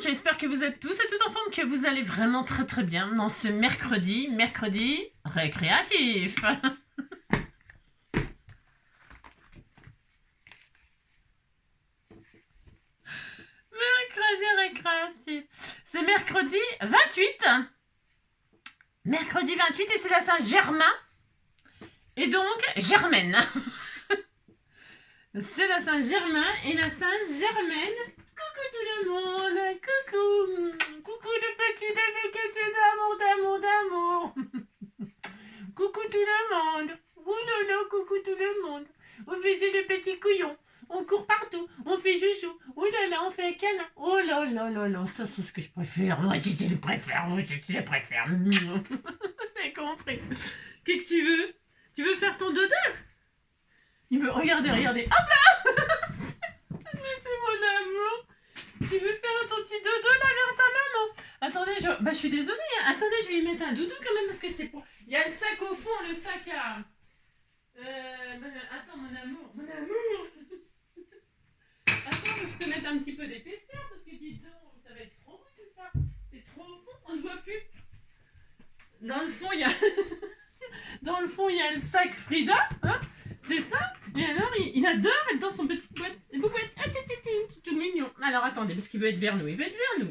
j'espère que vous êtes tous et toutes en forme, que vous allez vraiment très très bien dans ce mercredi récréatif. Mercredi récréatif. C'est mercredi 28. Mercredi 28 et c'est la Saint-Germain. Et donc, Germaine. C'est la Saint-Germain et la Saint-Germaine. Coucou tout le monde. Coucou. Coucou le petit bébé d'amour, d'amour, d'amour. Coucou tout le monde. Oulolo, coucou tout le monde. On faisait le petit couillon. On court partout. On fait chouchou. Oulala, on fait un câlin. Oh là là là là. Ça, c'est ce que je préfère. Moi, tu le préfères. Moi, tu le préfères. C'est compris. Qu'est-ce que tu veux? Tu veux faire ton dodo? Il veut... Regardez. Hop là. Mais c'est mon amour. Tu veux faire ton petit dodo là vers ta maman? Attendez, je suis désolée. Hein. Attendez, je vais lui mettre un doudou quand même parce que c'est pour... Il y a le sac au fond, le sac à... Attends, mon amour. Attends, je te mette un petit peu d'épaisseur parce que dis donc, ça va être trop haut tout ça. C'est trop au fond, on ne voit plus. Dans le fond, il y a... Dans le fond, il y a le sac Frida, hein, c'est ça. Et alors, il adore être dans son petite boîte. Tout mignon. Alors, attendez, parce qu'il veut être vers nous.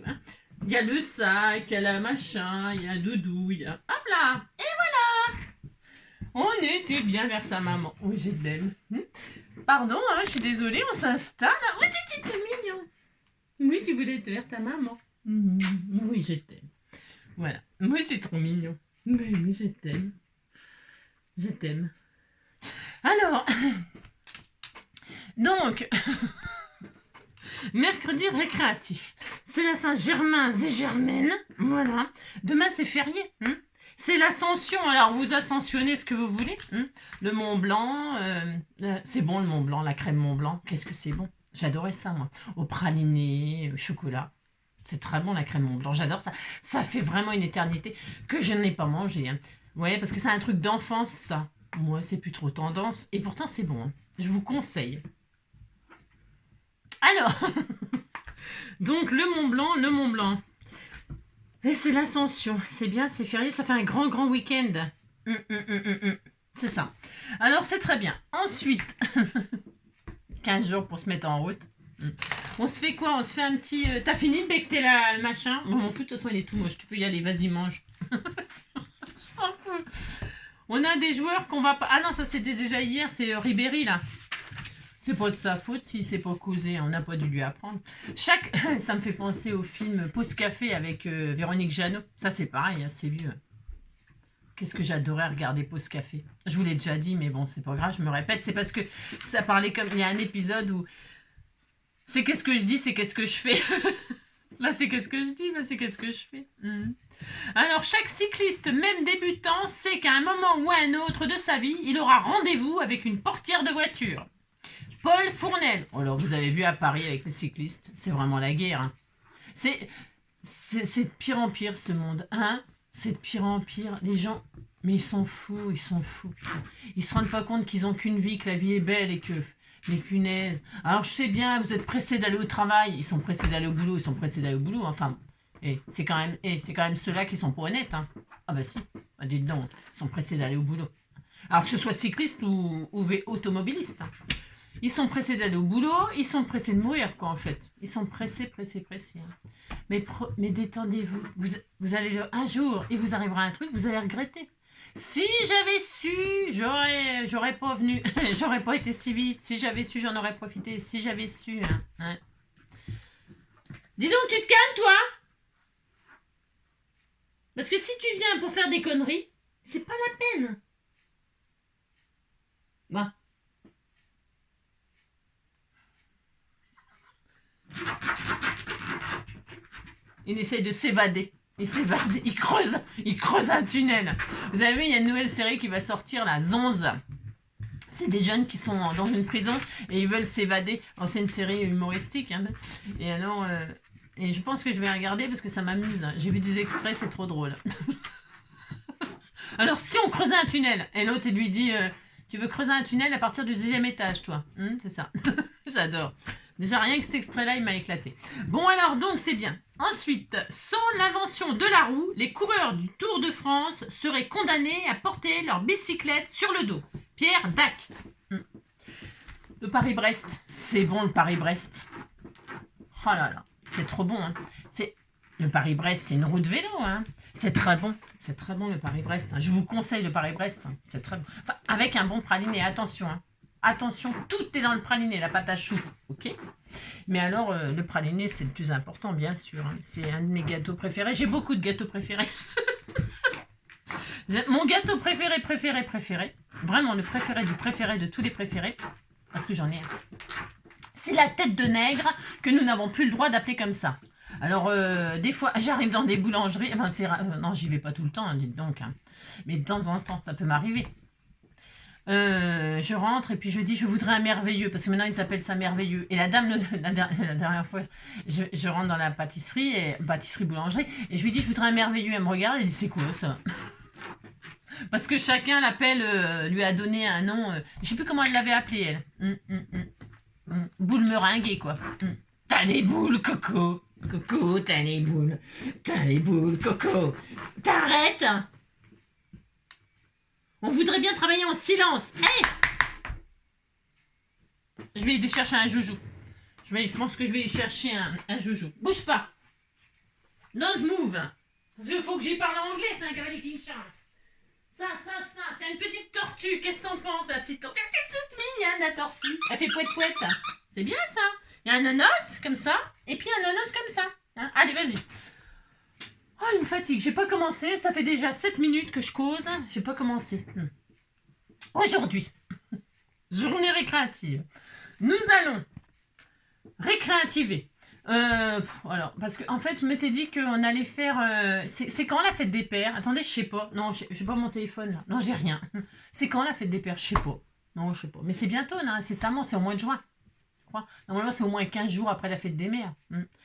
Hein. Il y a le sac, il y a la machin, il y a un doudou, il y a... Hop là. Et voilà. On était bien vers sa maman. Oui, j'ai de l'aime. Pardon, hein, je suis désolée, on s'installe. Oui, t'es mignon. Oui, tu voulais être vers ta maman. Oui, je t'aime. Voilà. Oui, c'est trop mignon. Oui, je t'aime. Je t'aime. Alors, donc, mercredi récréatif. C'est la Saint-Germain et Germaine. Voilà. Demain, c'est férié. C'est l'ascension. Alors, vous ascensionnez ce que vous voulez. Le Mont Blanc. C'est bon, le Mont Blanc, la crème Mont Blanc. Qu'est-ce que c'est bon. J'adorais ça, moi. Au praliné, au chocolat. C'est très bon, la crème Mont Blanc. J'adore ça. Ça fait vraiment une éternité que je n'ai pas mangé. Ouais, parce que c'est un truc d'enfance, ça. Moi, c'est plus trop tendance. Et pourtant, c'est bon. Je vous conseille. Alors, donc, le Mont Blanc. Et c'est l'ascension. C'est bien, c'est férié. Ça fait un grand week-end. C'est ça. Alors, c'est très bien. Ensuite, 15 jours pour se mettre en route. On se fait quoi? On se fait un petit... T'as fini de becter le machin? Bon, mon fou, de toute façon, il est tout moche. Tu peux y aller. Vas-y, mange. On a des joueurs qu'on va pas... Ah non, ça c'était déjà hier, c'est Ribéry là. C'est pas de sa faute si c'est pas causé, on n'a pas dû lui apprendre. Ça me fait penser au film Pause Café avec Véronique Jeannot. Ça c'est pareil, c'est vieux. Qu'est-ce que j'adorais regarder Pause Café. Je vous l'ai déjà dit, mais bon, c'est pas grave, je me répète. C'est parce que ça parlait comme... Il y a un épisode où... C'est qu'est-ce que je dis, c'est qu'est-ce que je fais. Là, c'est qu'est-ce que je dis, là, c'est qu'est-ce que je fais. Alors, chaque cycliste, même débutant, sait qu'à un moment ou à un autre de sa vie, il aura rendez-vous avec une portière de voiture. Paul Fournel. Alors, vous avez vu à Paris avec les cyclistes, c'est vraiment la guerre. C'est de pire en pire, ce monde. C'est de pire en pire. Les gens, mais ils sont fous. Ils se rendent pas compte qu'ils ont qu'une vie, que la vie est belle et que... Mais punaise. Alors, je sais bien, vous êtes pressés d'aller au travail. Ils sont pressés d'aller au boulot. Enfin, c'est quand même ceux-là qui sont pas honnêtes. Ah bah si. Ah, dites donc, ils sont pressés d'aller au boulot. Alors que ce soit cycliste ou automobiliste. Ils sont pressés d'aller au boulot. Ils sont pressés de mourir, quoi, en fait. Ils sont pressés. Mais détendez-vous. Vous allez un jour, il vous arrivera un truc, vous allez regretter. Si j'avais su, j'aurais pas venu, j'aurais pas été si vite. Si j'avais su, j'en aurais profité. Si j'avais su, Dis donc, tu te calmes, toi? Parce que si tu viens pour faire des conneries, c'est pas la peine. Bon. Il essaye de s'évader. Il creuse un tunnel. Vous avez vu, il y a une nouvelle série qui va sortir, la Zonze. C'est des jeunes qui sont dans une prison et ils veulent s'évader. Alors, c'est une série humoristique. Et alors, et je pense que je vais regarder parce que ça m'amuse. J'ai vu des extraits, c'est trop drôle. Alors, si on creusait un tunnel, et l'autre, il lui dit, tu veux creuser un tunnel à partir du 2e étage, toi. C'est ça. J'adore. Déjà, rien que cet extrait-là, il m'a éclaté. Bon, alors, donc, c'est bien. Ensuite, sans l'invention de la roue, les coureurs du Tour de France seraient condamnés à porter leur bicyclette sur le dos. Pierre Dac. Le Paris-Brest. C'est bon, le Paris-Brest. Oh là là, c'est trop bon. Hein. Le Paris-Brest, c'est une route vélo. Hein. C'est très bon. C'est très bon, le Paris-Brest. Hein. Je vous conseille le Paris-Brest. Hein. C'est très bon. Enfin, avec un bon praliné, attention. Hein. Attention, tout est dans le praliné, la pâte à choux, ok? Mais alors, le praliné, c'est le plus important, bien sûr. Hein. C'est un de mes gâteaux préférés. J'ai beaucoup de gâteaux préférés. Mon gâteau préféré, vraiment le préféré du préféré de tous les préférés, parce que j'en ai un. C'est la tête de nègre que nous n'avons plus le droit d'appeler comme ça. Alors, des fois, j'arrive dans des boulangeries. Enfin, non, j'y vais pas tout le temps, hein, dites donc. Hein. Mais de temps en temps, ça peut m'arriver. Je rentre et puis je dis je voudrais un merveilleux parce que maintenant ils appellent ça merveilleux et la dame la dernière fois je rentre dans la pâtisserie boulangerie et je lui dis je voudrais un merveilleux, elle me regarde et dit c'est quoi ça parce que chacun l'appelle lui a donné un nom je sais plus comment elle l'avait appelé elle boule meringuée quoi t'as les boules Coco t'as les boules Coco t'arrêtes. On voudrait bien travailler en silence. Hey, je vais aller chercher un joujou. Je pense que je vais aller chercher un joujou. Bouge pas. Don't move. Parce qu'il faut que j'y parle en anglais, c'est un cavalier King Charles. Ça. Tiens, une petite tortue. Qu'est-ce que t'en penses, la petite tortue? Toute mignonne, la tortue. Elle fait pouette. C'est bien, ça. Il y a un nonos, comme ça. Et puis un nonos comme ça. Hein, allez, vas-y. Oh, il me fatigue. J'ai pas commencé. Ça fait déjà 7 minutes que je cause. J'ai pas commencé. Aujourd'hui, journée récréative. Nous allons récréativer. Alors, parce qu'en fait, je m'étais dit qu'on allait faire... c'est quand la fête des pères? Attendez, je sais pas. Non, j'ai pas mon téléphone là. Non, j'ai rien. C'est quand la fête des pères? Je sais pas. Non, je sais pas. Mais c'est bientôt, non? C'est au mois de juin. Je crois. Normalement, c'est au moins 15 jours après la fête des mères.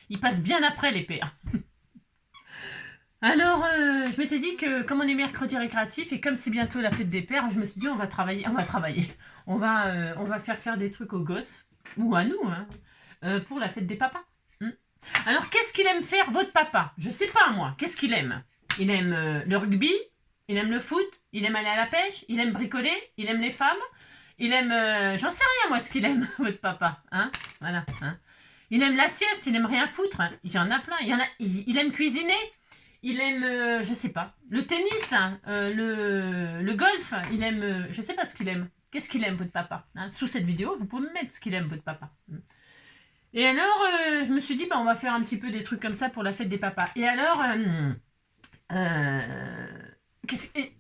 Ils passent bien après les pères. Alors, je m'étais dit que comme on est mercredi récréatif et comme c'est bientôt la fête des pères, je me suis dit on va travailler. On va faire des trucs aux gosses, ou à nous, hein, pour la fête des papas. Alors, qu'est-ce qu'il aime faire votre papa? Je sais pas moi, qu'est-ce qu'il aime? Il aime le rugby, il aime le foot, il aime aller à la pêche, il aime bricoler, il aime les femmes, il aime... j'en sais rien moi ce qu'il aime, votre papa. Hein, voilà. Hein. Il aime la sieste, il aime rien foutre. Hein. Il y en a plein. Il aime cuisiner. Il aime, je sais pas, le tennis, hein, le golf, il aime, je sais pas ce qu'il aime. Qu'est-ce qu'il aime, votre papa? Hein? Sous cette vidéo, vous pouvez me mettre ce qu'il aime, votre papa. Et alors, je me suis dit, on va faire un petit peu des trucs comme ça pour la fête des papas. Et alors,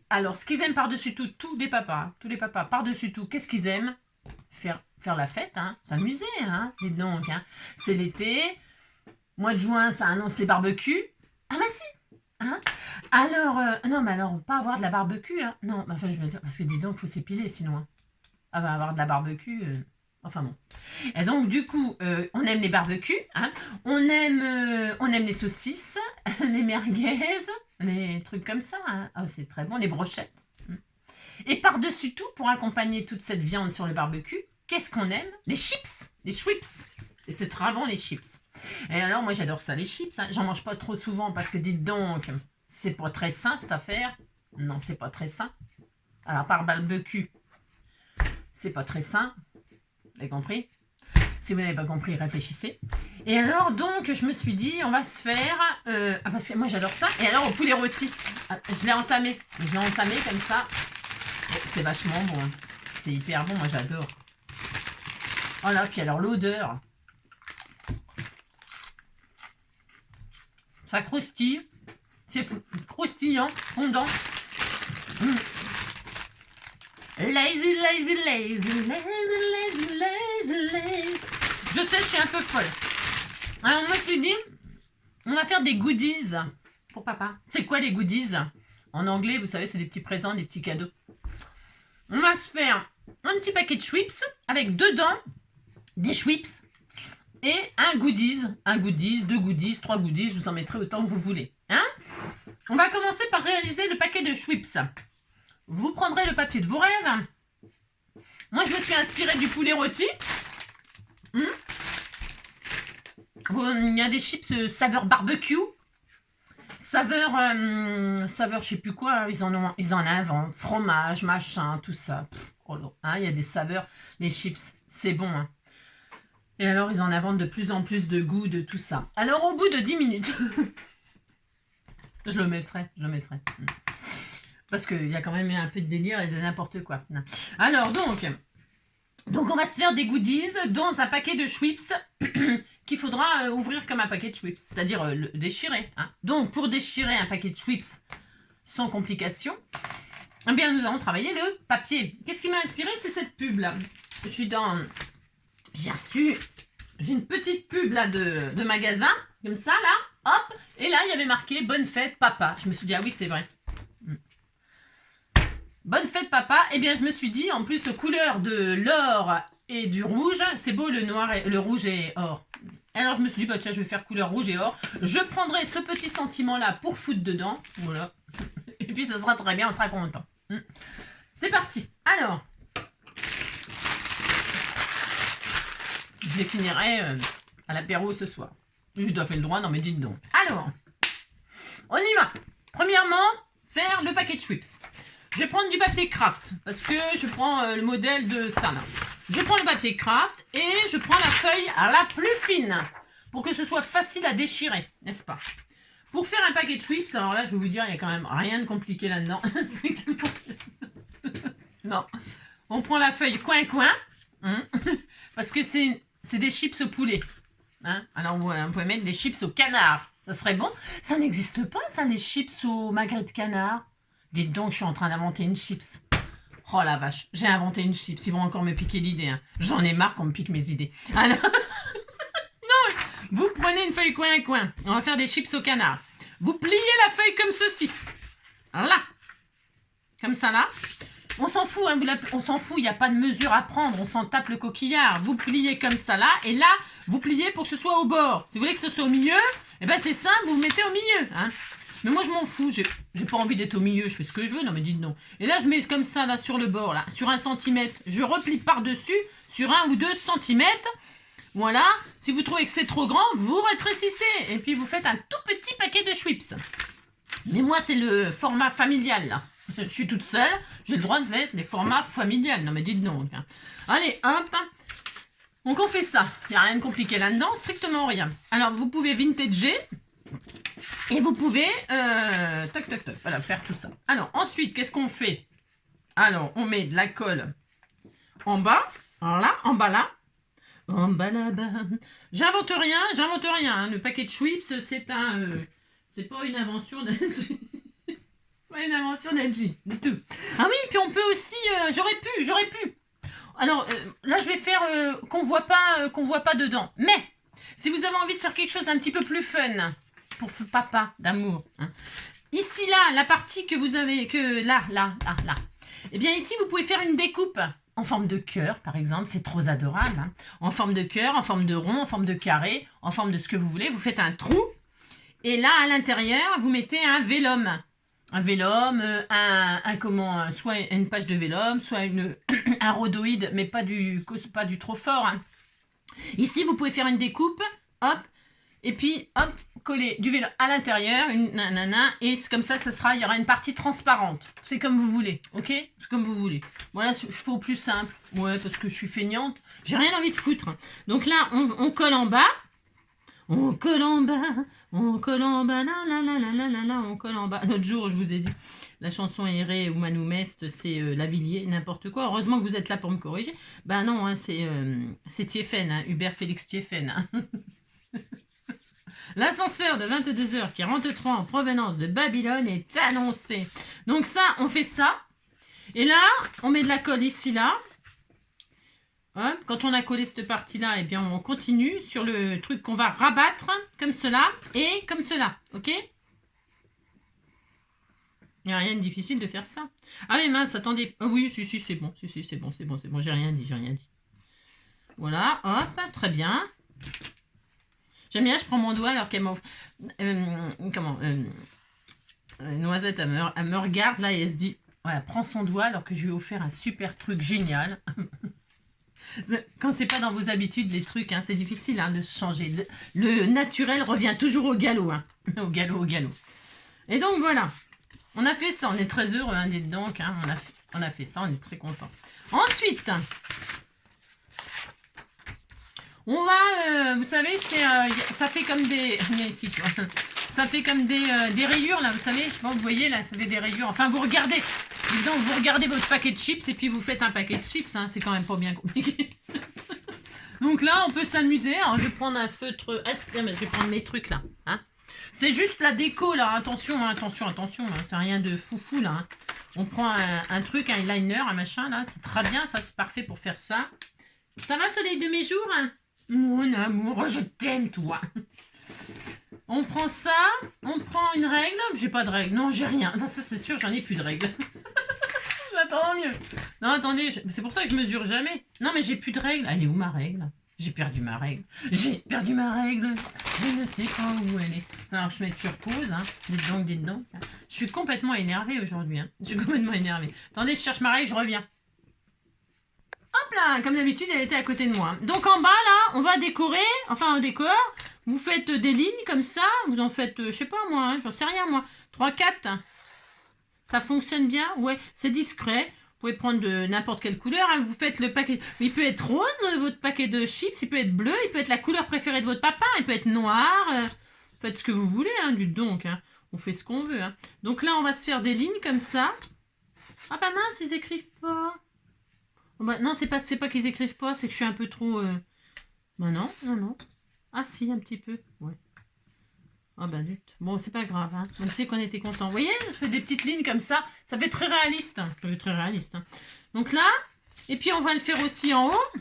alors ce qu'ils aiment par-dessus tout, tous les papas, par-dessus tout, qu'est-ce qu'ils aiment? Faire la fête, hein, s'amuser, hein, et donc, hein. C'est l'été, mois de juin, ça annonce les barbecues. Ah bah si. Hein? Alors, non, mais alors, pas avoir de la barbecue, hein. Non, enfin, je veux dire, parce que dis donc, il faut s'épiler sinon. Hein. Ah bah, avoir de la barbecue, enfin bon. Et donc, du coup, on aime les barbecues, hein. On aime les saucisses, les merguez, les trucs comme ça, hein. Oh, c'est très bon, les brochettes. Et par-dessus tout, pour accompagner toute cette viande sur le barbecue, qu'est-ce qu'on aime? Les chips, les schwips. Et c'est très bon, les chips. Et alors, moi, j'adore ça, les chips. Hein. J'en mange pas trop souvent parce que, dites donc, c'est pas très sain, cette affaire. Non, c'est pas très sain. Alors, par barbecue, c'est pas très sain. Vous avez compris? Si vous n'avez pas compris, réfléchissez. Et alors, donc, je me suis dit, on va se faire... parce que moi, j'adore ça. Et alors, au poulet rôti, je l'ai entamé. Comme ça. C'est vachement bon. C'est hyper bon, moi, j'adore. Voilà, puis alors, l'odeur... Ça croustille, c'est croustillant, fondant. Lazy. Je sais, je suis un peu folle. Alors, moi, je me suis dit, on va faire des goodies pour papa. C'est quoi les goodies? En anglais, vous savez, c'est des petits présents, des petits cadeaux. On va se faire un petit paquet de Schweppes avec dedans des Schweppes. Et un goodies, 2 goodies, 3 goodies, vous en mettrez autant que vous voulez. Hein? On va commencer par réaliser le paquet de Schweppes. Vous prendrez le papier de vos rêves. Moi, je me suis inspirée du poulet rôti. Il y a des chips saveur barbecue. Saveur, saveur, je sais plus quoi, ils en inventent. Fromage, machin, tout ça. Oh là, hein, il y a des saveurs, les chips, c'est bon. Hein. Et alors, ils en inventent de plus en plus de goût, de tout ça. Alors, au bout de 10 minutes, je le mettrai. Parce qu'il y a quand même un peu de délire et de n'importe quoi. Alors, donc, on va se faire des goodies dans un paquet de Schweppes qu'il faudra ouvrir comme un paquet de Schweppes, c'est-à-dire le déchirer. Hein. Donc, pour déchirer un paquet de Schweppes sans complication, eh bien, nous allons travailler le papier. Qu'est-ce qui m'a inspiré? C'est cette pub-là. J'ai une petite pub là de magasin, comme ça, là, hop, et là, il y avait marqué « Bonne fête, papa ». Je me suis dit, ah oui, c'est vrai. Bonne fête, papa. Eh bien, je me suis dit, en plus, couleur de l'or et du rouge, c'est beau le noir et le rouge et or. Alors, je me suis dit, bah tiens, je vais faire couleur rouge et or. Je prendrai ce petit sentiment-là pour foutre dedans. Voilà. Et puis, ça sera très bien, on sera content. C'est parti. Alors, je les finirai à l'apéro ce soir. Je dois faire le droit, non mais dites donc. Alors, on y va. Premièrement, faire le paquet de Schweppes. Je vais prendre du papier craft parce que je prends le modèle de ça là. Je prends le papier craft et je prends la feuille la plus fine pour que ce soit facile à déchirer, n'est-ce pas? Pour faire un paquet de Schweppes, alors là je vais vous dire, il n'y a quand même rien de compliqué là-dedans. Non. On prend la feuille coin-coin parce que c'est des chips au poulet. Hein, alors on peut mettre des chips au canard. Ça serait bon. Ça n'existe pas, ça, les chips au magret de canard. Dites donc, je suis en train d'inventer une chips. Oh la vache, j'ai inventé une chips. Ils vont encore me piquer l'idée. Hein. J'en ai marre qu'on me pique mes idées. Alors... non, vous prenez une feuille coin-coin. On va faire des chips au canard. Vous pliez la feuille comme ceci. Alors là. Comme ça là. On s'en fout, hein, on s'en fout, il n'y a pas de mesure à prendre, on s'en tape le coquillard. Vous pliez comme ça là, et là, vous pliez pour que ce soit au bord. Si vous voulez que ce soit au milieu, eh ben c'est simple, vous vous mettez au milieu. Hein. Mais moi je m'en fous, j'ai pas envie d'être au milieu, je fais ce que je veux, non mais dites non. Et là je mets comme ça là sur le bord, là, sur 1 centimètre. Je replie par-dessus sur 1 ou 2 centimètres. Voilà, si vous trouvez que c'est trop grand, vous rétrécissez. Et puis vous faites un tout petit paquet de Schweppes. Mais moi c'est le format familial là. Je suis toute seule, j'ai le droit de mettre des formats familiales. Non mais dites donc. Hein. Allez, hop. Donc on fait ça. Il n'y a rien de compliqué là-dedans, strictement rien. Alors vous pouvez vintager. Et vous pouvez, voilà, faire tout ça. Alors ensuite, qu'est-ce qu'on fait? Alors, on met de la colle en bas. Alors là, en bas là. En bas là-bas. J'invente rien. Hein. Le paquet de Schweppes, c'est pas une invention de... Pas une invention d'Edgy, du tout. Ah oui, puis on peut aussi... j'aurais pu. Alors, là, je vais faire qu'on voit pas dedans. Mais, si vous avez envie de faire quelque chose d'un petit peu plus fun, pour papa, d'amour, hein, ici, là, la partie que vous avez... Là. Eh bien, ici, vous pouvez faire une découpe en forme de cœur, par exemple. C'est trop adorable. Hein. En forme de cœur, en forme de rond, en forme de carré, en forme de ce que vous voulez. Vous faites un trou. Et là, à l'intérieur, vous mettez un vélum. Un vélum, soit une page de vélum, soit un rhodoïde, mais pas du trop fort. Hein. Ici, vous pouvez faire une découpe, hop, et puis, hop, coller du vélum à l'intérieur, et comme ça, il y aura une partie transparente. C'est comme vous voulez, ok? C'est comme vous voulez. Voilà, je fais au plus simple. Ouais, parce que je suis feignante. J'ai rien envie de foutre. Donc là, on colle en bas. On colle en bas, là, on colle en bas. L'autre jour, je vous ai dit, la chanson Erré ou Manoumest, c'est Lavilliers, n'importe quoi. Heureusement que vous êtes là pour me corriger. Ben non, hein, c'est Thieffen, hein, Hubert Félix Thieffen. Hein. L'ascenseur de 22h43 en provenance de Babylone est annoncé. Donc ça, on fait ça. Et là, on met de la colle ici, là. Hein, quand on a collé cette partie-là, eh bien, on continue sur le truc qu'on va rabattre, comme cela, et comme cela, ok? Il n'y a rien de difficile de faire ça. Ah mais mince, attendez. Oh, oui, si, c'est bon, c'est bon, j'ai rien dit. Voilà, hop, très bien. J'aime bien, je prends mon doigt alors qu'elle m'offre... Noisette, elle me regarde, là, et elle se dit, voilà, prends son doigt alors que je lui ai offert un super truc génial. Quand c'est pas dans vos habitudes, les trucs, hein, c'est difficile hein, de se changer. Le naturel revient toujours au galop. Hein. Au galop, au galop. Et donc voilà. On a fait ça. On est très heureux, hein, dites donc. Hein, on a fait ça, on est très content. Ensuite, on va, vous savez, ça fait comme des... Viens ici, tu vois. Ça fait comme des rayures, là, vous savez. Bon, vous voyez, là, ça fait des rayures. Enfin, vous regardez. Disons, vous regardez votre paquet de chips et puis vous faites un paquet de chips. Hein, c'est quand même pas bien compliqué. Donc là, on peut s'amuser. Alors, je vais prendre un feutre... Ah, tiens, mais je vais prendre mes trucs, là. Hein. C'est juste la déco, là. Attention, hein, attention, attention. Hein. C'est rien de foufou, là. Hein. On prend un truc, un eyeliner, un machin, là. C'est très bien, ça, c'est parfait pour faire ça. Ça va, soleil de mes jours hein. Mon amour, je t'aime, toi. On prend ça, on prend une règle. J'ai pas de règle, non, j'ai rien. Non, ça, c'est sûr, j'en ai plus de règles. J'attends mieux. Non, attendez, c'est pour ça que je mesure jamais. Non, mais j'ai plus de règle. Elle est où ma règle? J'ai perdu ma règle. J'ai perdu ma règle. Je ne sais pas où elle est. Alors, je vais mettre sur pause. Hein. Dites donc, dites donc. Je suis complètement énervée aujourd'hui. Hein. Je suis complètement énervée. Attendez, je cherche ma règle, je reviens. Hop là, comme d'habitude, elle était à côté de moi. Donc, en bas, là, on va décorer. Enfin, on décore. Vous faites des lignes comme ça. Vous en faites, je sais pas moi, hein, j'en sais rien moi. 3, 4. Ça fonctionne bien. Ouais, c'est discret. Vous pouvez prendre de n'importe quelle couleur. Hein. Vous faites le paquet. Il peut être rose, votre paquet de chips. Il peut être bleu. Il peut être la couleur préférée de votre papa. Il peut être noir. Faites ce que vous voulez, hein, du donc. Hein. On fait ce qu'on veut. Hein. Donc là, on va se faire des lignes comme ça. Ah bah mince, ils écrivent pas. Oh bah, non, c'est pas qu'ils écrivent pas. C'est que je suis un peu trop... Bah non, non, non. Ah si, un petit peu. Ouais. Ah bah zut. Bon, c'est pas grave. Hein. On sait qu'on était content. Vous voyez, je fais des petites lignes comme ça. Ça fait très réaliste. Ça fait très réaliste. Hein. Donc là, et puis on va le faire aussi en haut.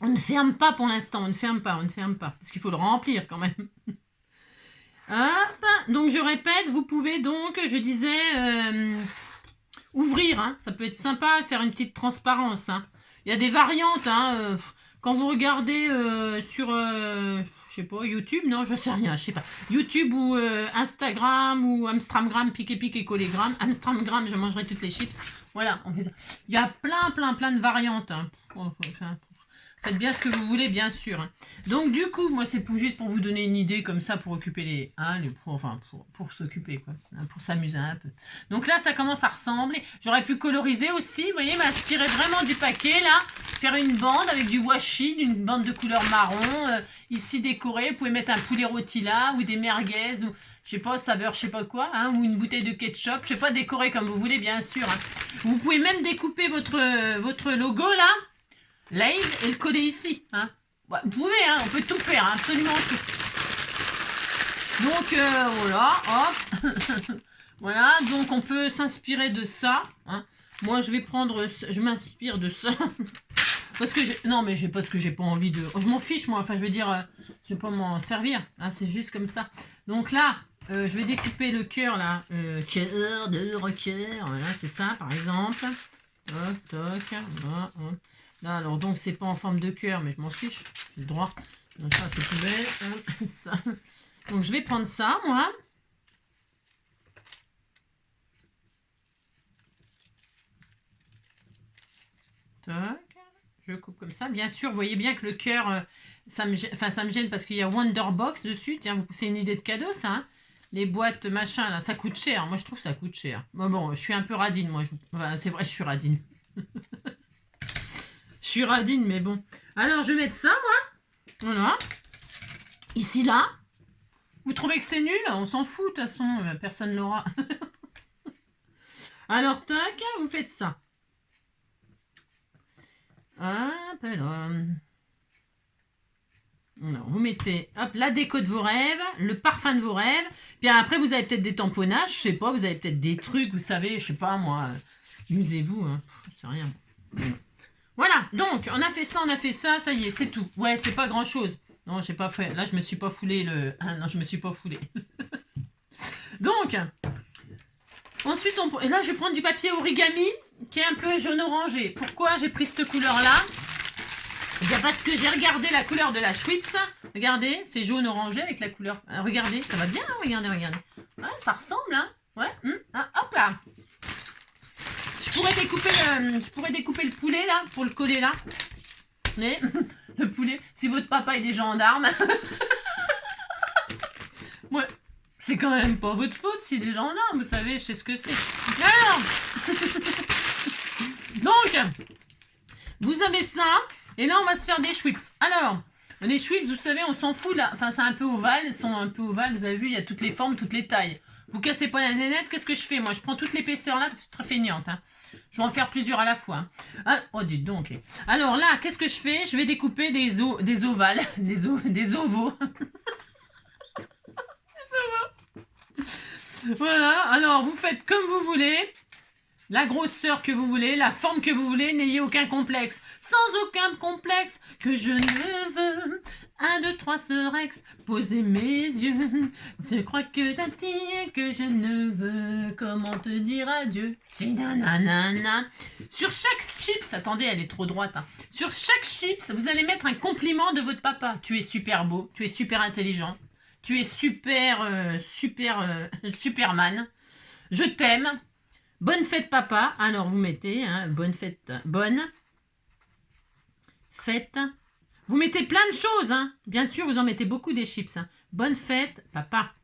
On ne ferme pas pour l'instant. On ne ferme pas, on ne ferme pas. Parce qu'il faut le remplir quand même. Hop. Donc je répète, vous pouvez donc, je disais, ouvrir. Hein. Ça peut être sympa, faire une petite transparence. Hein. Il y a des variantes. Hein, quand vous regardez sur... je sais pas, YouTube, non, je sais rien, je sais pas. YouTube ou Instagram ou Amstramgram, piqué et collégramme. Amstramgram, je mangerai toutes les chips. Voilà, on fait ça. Il y a plein de variantes. Hein. Faites bien ce que vous voulez, bien sûr. Hein. Donc, du coup, moi, c'est juste pour vous donner une idée comme ça, pour occuper les... Hein, pour s'occuper, quoi. Hein, pour s'amuser un peu. Donc là, ça commence à ressembler. J'aurais pu coloriser aussi, vous voyez, m'inspirer vraiment du paquet, là. Faire une bande avec du washi, une bande de couleur marron. Ici, décorée. Vous pouvez mettre un poulet rôti là, ou des merguez, ou... Je sais pas, saveur, je sais pas quoi, hein, ou une bouteille de ketchup. Je sais pas, décorer comme vous voulez, bien sûr. Hein. Vous pouvez même découper votre logo, là. Lay's et le coller ici. Hein. Ouais, vous pouvez, hein, on peut tout faire, hein, absolument tout. Donc voilà, hop. Voilà, donc on peut s'inspirer de ça. Hein. Moi je vais prendre, je m'inspire de ça. Parce que non mais j'ai parce que j'ai pas envie de. Je m'en fiche moi, enfin je veux dire, je vais pas m'en servir. Hein, c'est juste comme ça. Donc là, je vais découper le cœur là. Cœur de rocker, voilà, c'est ça par exemple. Toc, toc, voilà, hop. Là, alors donc c'est pas en forme de cœur, mais je m'en fiche, j'ai le droit. Donc ça c'est tout bête. Ça. Donc je vais prendre ça, moi. Toc. Je coupe comme ça. Bien sûr, vous voyez bien que le cœur, ça me gêne parce qu'il y a Wonderbox dessus. Tiens, c'est une idée de cadeau, ça. Hein. Les boîtes machin, là, ça coûte cher. Moi, je trouve que ça coûte cher. Bon, je suis un peu radine, moi. Enfin, c'est vrai, je suis radine. Je suis radine, mais bon. Alors, je vais mettre ça, moi. Voilà. Ici, là. Vous trouvez que c'est nul? On s'en fout, de toute façon. Personne l'aura. Alors, tac, vous faites ça. Hop là. Alors, vous mettez hop, la déco de vos rêves, le parfum de vos rêves. Puis après, vous avez peut-être des tamponnages. Je sais pas, vous avez peut-être des trucs, vous savez, je sais pas, moi. Amusez-vous, hein. C'est rien. Voilà, donc, on a fait ça, ça y est, c'est tout. Ouais, c'est pas grand-chose. Non, j'ai pas fait. Là, je me suis pas foulé le... Ah non, je me suis pas foulé. Donc, ensuite, et là, je vais prendre du papier origami qui est un peu jaune-orangé. Pourquoi j'ai pris cette couleur-là? Eh bien, parce que j'ai regardé la couleur de la Schweppes. Regardez, c'est jaune-orangé avec la couleur... regardez, ça va bien, hein, regardez. Ouais, ça ressemble, hein. Ouais, ah, hop là. Je pourrais découper le poulet, là, pour le coller, là. Mais le poulet, si votre papa est gendarme, ouais, c'est quand même pas votre faute s'il est gendarme, vous savez, je sais ce que c'est. Alors, donc, vous avez ça, et là on va se faire des Schweppes. Alors, les Schweppes, vous savez, on s'en fout là, enfin c'est un peu ovale, ils sont un peu ovales, vous avez vu, il y a toutes les formes, toutes les tailles. Vous cassez pas la nénette, qu'est-ce que je fais? Moi, je prends toute l'épaisseur là, parce que c'est très feignante. Hein. Je vais en faire plusieurs à la fois. Hein. Ah, oh, dites donc. Alors là, qu'est-ce que je fais? Je vais découper des ovales, des ovaux. Voilà, alors vous faites comme vous voulez. La grosseur que vous voulez, la forme que vous voulez, n'ayez aucun complexe. Sans aucun complexe, que je ne veux. 1, 2, 3, Serex, poser mes yeux. Je crois que t'as dit que je ne veux. Comment te dire adieu? Tidananana. Sur chaque chips, attendez, elle est trop droite. Hein. Sur chaque chips, vous allez mettre un compliment de votre papa. Tu es super beau, tu es super intelligent, tu es Superman. Je t'aime. Bonne fête papa, alors vous mettez, hein, bonne fête, vous mettez plein de choses, hein. Bien sûr vous en mettez beaucoup des chips, hein. Bonne fête papa,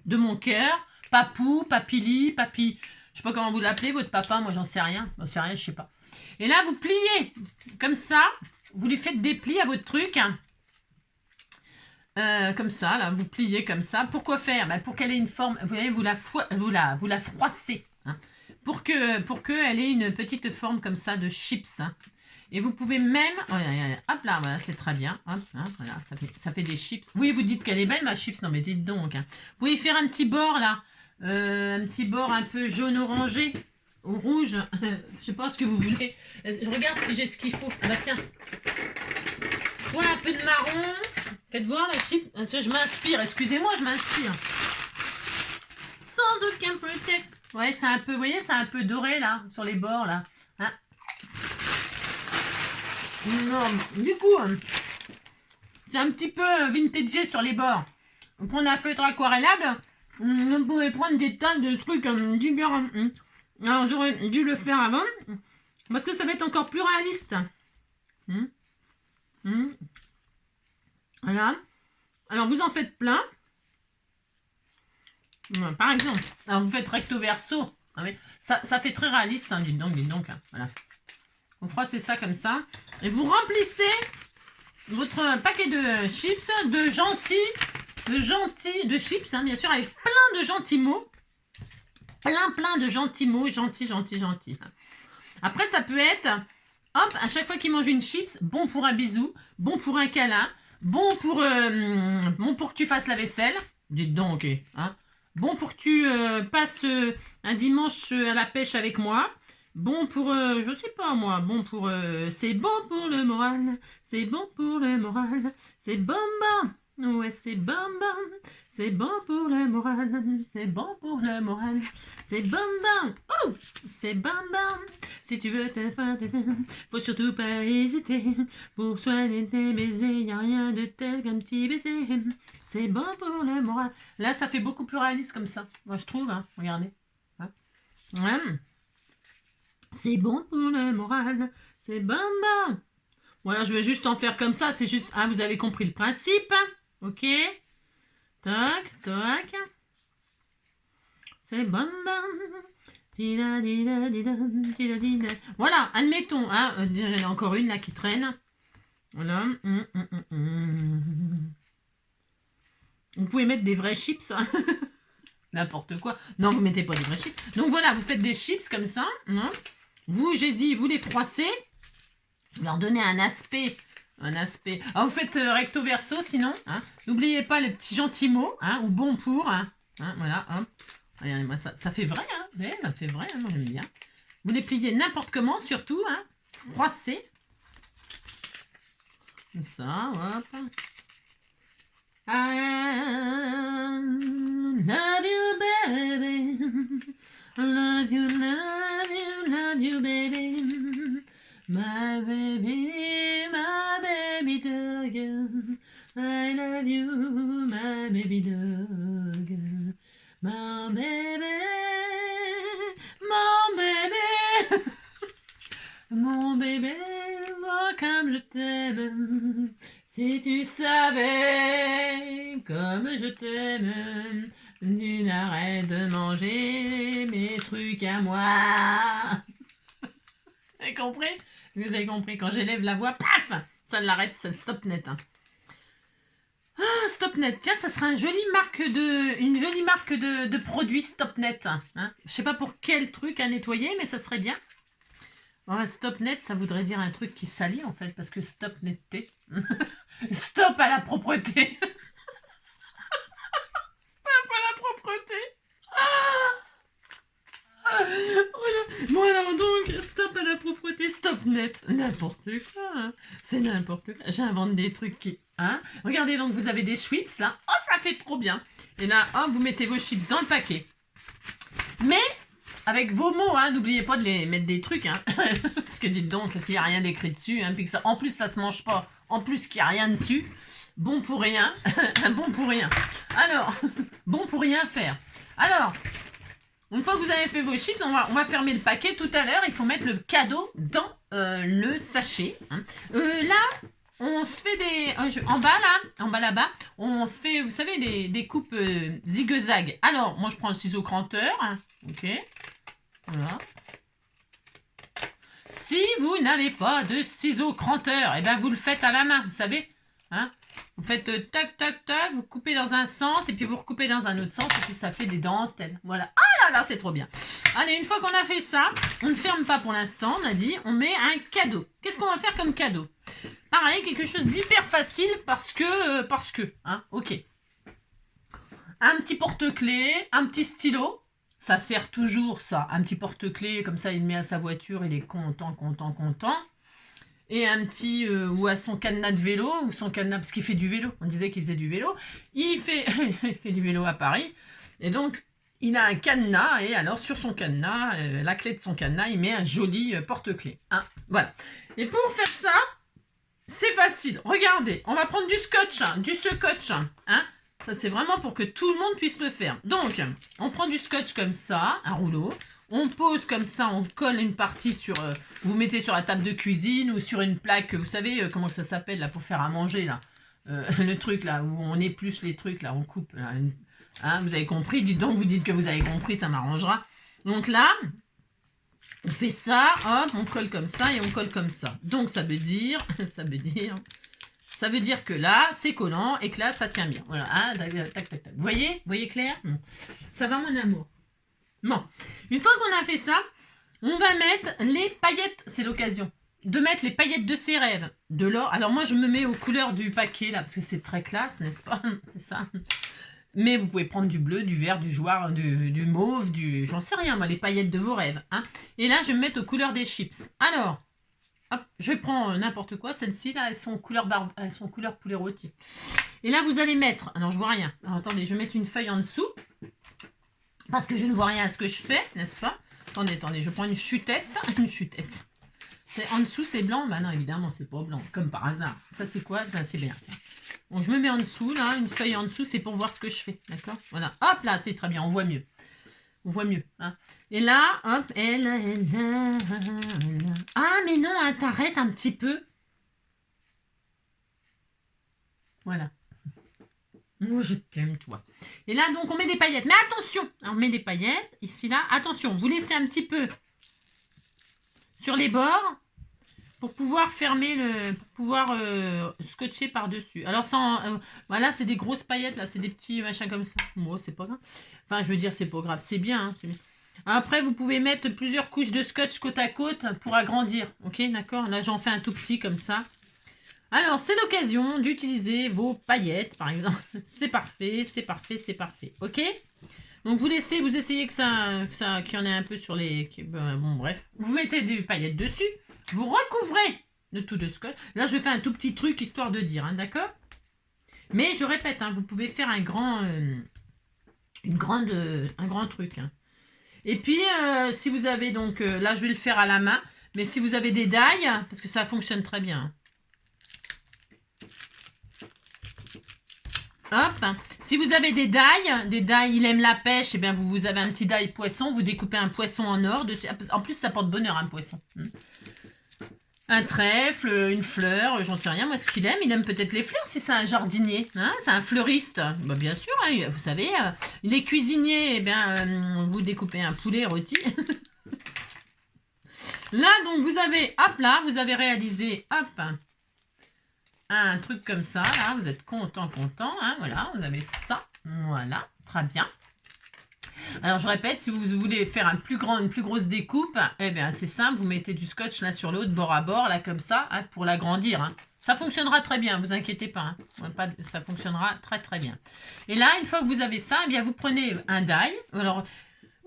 de mon cœur, papou, papili, papi, je sais pas comment vous l'appelez votre papa, moi j'en sais rien, je sais pas. Et là vous pliez, comme ça, vous lui faites des plis à votre truc, hein. Comme ça, là, vous pliez comme ça, pourquoi faire? Ben, pour qu'elle ait une forme, vous voyez, vous la froissez, hein, pour qu'elle ait une petite forme comme ça de chips. Hein. Et vous pouvez même... Oh, hop là, voilà, c'est très bien. Hop, hein, voilà, ça fait des chips. Oui, vous dites qu'elle est belle, ma chips. Non, mais dites donc. Hein. Vous pouvez faire un petit bord, là. Un petit bord un peu jaune-orangé. Ou rouge. Je sais pas ce que vous voulez. Je regarde si j'ai ce qu'il faut. Ah bah tiens. Soit un peu de marron. Faites voir la chip. Je m'inspire. Excusez-moi, je m'inspire. Sans aucun prétexte. Ouais, c'est un peu, vous voyez, c'est un peu doré là, sur les bords là. Hein. Non, du coup, c'est un petit peu vintage sur les bords. Vous prenez un feutre aquarellable, vous pouvez prendre des tas de trucs différents. Alors j'aurais dû le faire avant, parce que ça va être encore plus réaliste. Voilà. Alors vous en faites plein. Par exemple, alors vous faites recto verso, ça fait très réaliste, hein, dites donc, hein, voilà. Vous froissez ça comme ça, et vous remplissez votre paquet de chips, de chips, hein, bien sûr, avec plein de gentils mots, plein de gentils mots, gentils. Hein. Après, ça peut être, hop, à chaque fois qu'il mange une chips, bon pour un bisou, bon pour un câlin, bon pour que tu fasses la vaisselle, dites donc, hein. Bon pour que tu passes un dimanche à la pêche avec moi. Bon pour, je sais pas moi, bon pour, c'est bon pour le moral. C'est bon pour le moral. C'est bon. Ouais, c'est bon. C'est bon pour le moral. C'est bon pour le moral. C'est bon. Oh, c'est bon. Si tu veux te faire, faut surtout pas hésiter. Pour soigner tes baisers, y a rien de tel qu'un petit baiser. C'est bon pour le moral. Là, ça fait beaucoup plus réaliste comme ça. Moi, je trouve, hein. Regardez. Hein. Ouais. C'est bon pour le moral. C'est bon. Voilà, je vais juste en faire comme ça. C'est juste... Ah, vous avez compris le principe. Ok. Tac. C'est bon. Voilà, admettons. Hein, j'en ai encore une là qui traîne. Voilà. Vous pouvez mettre des vrais chips. Hein. N'importe quoi. Non, vous mettez pas des vrais chips. Donc voilà, vous faites des chips comme ça. Hein. Vous, j'ai dit, vous les froissez. Vous leur donnez un aspect. Alors, vous faites recto verso sinon. Hein. N'oubliez pas les petits gentils mots. Hein, ou bon pour. Hein. Voilà, hop. Regardez, moi, ça fait vrai. Hein. Oui, ça fait vrai. Hein, moi, j'aime bien. Vous les pliez n'importe comment, surtout. Hein. Froissez. Comme ça, hop. I love you, baby. Love you, baby. My baby dog. I love you, my baby dog. My baby, mon bébé, mon bébé, moi comme je t'aime. Si tu savais comme je t'aime, tu n'arrêtes de manger mes trucs à moi. Vous avez compris? Vous avez compris, quand j'élève la voix, paf, ça l'arrête, ça le stop net. Hein. Ah, Stopnet, tiens, ça sera une jolie marque de produits Stopnet. Hein. Je sais pas pour quel truc à nettoyer, mais ça serait bien. Ouais, Stopnet, ça voudrait dire un truc qui salit en fait, parce que Stopnetté. Stop à la propreté. Stop à la propreté. Bon alors donc, stop à la propreté, Stopnet. N'importe quoi. Hein. C'est n'importe quoi. J'invente des trucs qui... Hein. Regardez donc, vous avez des chips là. Oh, ça fait trop bien. Et là, hop, vous mettez vos chips dans le paquet. Mais... avec vos mots, hein, n'oubliez pas de les mettre des trucs, hein. Parce que dites donc, s'il n'y a rien d'écrit dessus, hein, puis que ça, en plus ça se mange pas, en plus qu'il n'y a rien dessus, bon pour rien, bon pour rien. Alors, bon pour rien faire. Alors, une fois que vous avez fait vos chips, on va fermer le paquet tout à l'heure, il faut mettre le cadeau dans le sachet. Hein. Là, on se fait des... en bas là-bas, on se fait, vous savez, des coupes zigue-zague. Alors, moi je prends le ciseau cranteur, hein, ok. Voilà. Si vous n'avez pas de ciseaux cranteur, eh ben vous le faites à la main, vous savez. Hein, vous faites tac, tac, tac, vous coupez dans un sens et puis vous recoupez dans un autre sens et puis ça fait des dentelles. Voilà. Ah là là, c'est trop bien. Allez, une fois qu'on a fait ça, on ne ferme pas pour l'instant, on a dit, on met un cadeau. Qu'est-ce qu'on va faire comme cadeau? Pareil, quelque chose d'hyper facile parce que, hein, ok. Un petit porte-clés, un petit stylo. Ça sert toujours, ça. Un petit porte-clés, comme ça, il le met à sa voiture, il est content, content, content. Et un petit, ou à son cadenas de vélo, ou son cadenas, parce qu'il fait du vélo. On disait qu'il faisait du vélo. Il fait du vélo à Paris. Et donc, il a un cadenas, et alors, sur son cadenas, la clé de son cadenas, il met un joli porte-clés. Hein, voilà. Et pour faire ça, c'est facile. Regardez, on va prendre du scotch, hein. Ça, c'est vraiment pour que tout le monde puisse le faire. Donc, on prend du scotch comme ça, un rouleau. On pose comme ça, on colle une partie sur... vous mettez sur la table de cuisine ou sur une plaque, vous savez comment ça s'appelle là pour faire à manger là. Le truc là où on épluche les trucs là, on coupe. Là, hein, vous avez compris, dites donc, vous dites que vous avez compris, ça m'arrangera. Donc là, on fait ça, hop, on colle comme ça et on colle comme ça. Donc ça veut dire... Ça veut dire que là, c'est collant et que là, ça tient bien. Voilà, hein, tac, tac, tac. Vous voyez clair? Bon. Ça va, mon amour. Bon, une fois qu'on a fait ça, on va mettre les paillettes. C'est l'occasion de mettre les paillettes de ses rêves. De l'or. Alors moi, je me mets aux couleurs du paquet, là, parce que c'est très classe, n'est-ce pas? C'est ça. Mais vous pouvez prendre du bleu, du vert, du joie, du mauve, j'en sais rien, moi, les paillettes de vos rêves. Hein. Et là, je vais me mettre aux couleurs des chips. Alors... hop, je prends n'importe quoi. Celles-ci, là, elles sont couleur poulet rôti. Et là, vous allez mettre... alors, je vois rien. Alors, attendez, je vais mettre une feuille en dessous. Parce que je ne vois rien à ce que je fais, n'est-ce pas? Attendez, je prends une chutette. Une chutette. En dessous, c'est blanc? Bah non, évidemment, c'est pas blanc. Comme par hasard. Ça, c'est quoi? Ben, c'est bien, ça. Bon, je me mets en dessous, là. Une feuille en dessous, c'est pour voir ce que je fais. D'accord? Voilà. Hop, là, c'est très bien. On voit mieux. On voit mieux. Hein. Et là, hop. Ah, mais non, hein, t'arrêtes un petit peu. Voilà. Moi, je t'aime, toi. Et là, donc, on met des paillettes. Mais attention, on met des paillettes. Ici, là. Attention, vous laissez un petit peu sur les bords pour pouvoir fermer pour pouvoir scotcher par-dessus. Alors, sans... voilà, c'est des grosses paillettes, là. C'est des petits machins comme ça. Moi, c'est pas grave. Enfin, je veux dire, c'est pas grave. C'est bien, hein, c'est bien. Après, vous pouvez mettre plusieurs couches de scotch côte à côte pour agrandir. Ok, d'accord? Là, j'en fais un tout petit comme ça. Alors, c'est l'occasion d'utiliser vos paillettes, par exemple. C'est parfait, c'est parfait, c'est parfait. Ok? Donc, vous essayez qu'il y en ait un peu sur les... bon, bref. Vous mettez des paillettes dessus. Vous recouvrez le tout de scotch. Là, je fais un tout petit truc histoire de dire, hein, d'accord? Mais je répète, hein, vous pouvez faire un grand truc. Hein. Et puis, si vous avez donc... là, je vais le faire à la main. Mais si vous avez des dailles, parce que ça fonctionne très bien. Hop. Si vous avez des dailles, il aime la pêche, et bien vous avez un petit daille poisson. Vous découpez un poisson en or. En plus, ça porte bonheur, un poisson. Un trèfle, une fleur, j'en sais rien, moi ce qu'il aime. Il aime peut-être les fleurs si c'est un jardinier, hein, c'est un fleuriste. Bah, bien sûr, hein, vous savez, il est cuisinier, eh bien, vous découpez un poulet rôti. Là, donc, vous avez, hop là, vous avez réalisé, hop, un truc comme ça, là, vous êtes content, hein, voilà, vous avez ça, voilà, très bien. Alors, je répète, si vous voulez faire une plus grosse découpe, eh bien, c'est simple, vous mettez du scotch là sur l'autre, bord à bord, là, comme ça, hein, pour l'agrandir. Hein. Ça fonctionnera très bien, vous inquiétez pas, hein. Ça fonctionnera très très bien. Et là, une fois que vous avez ça, eh bien, vous prenez un die.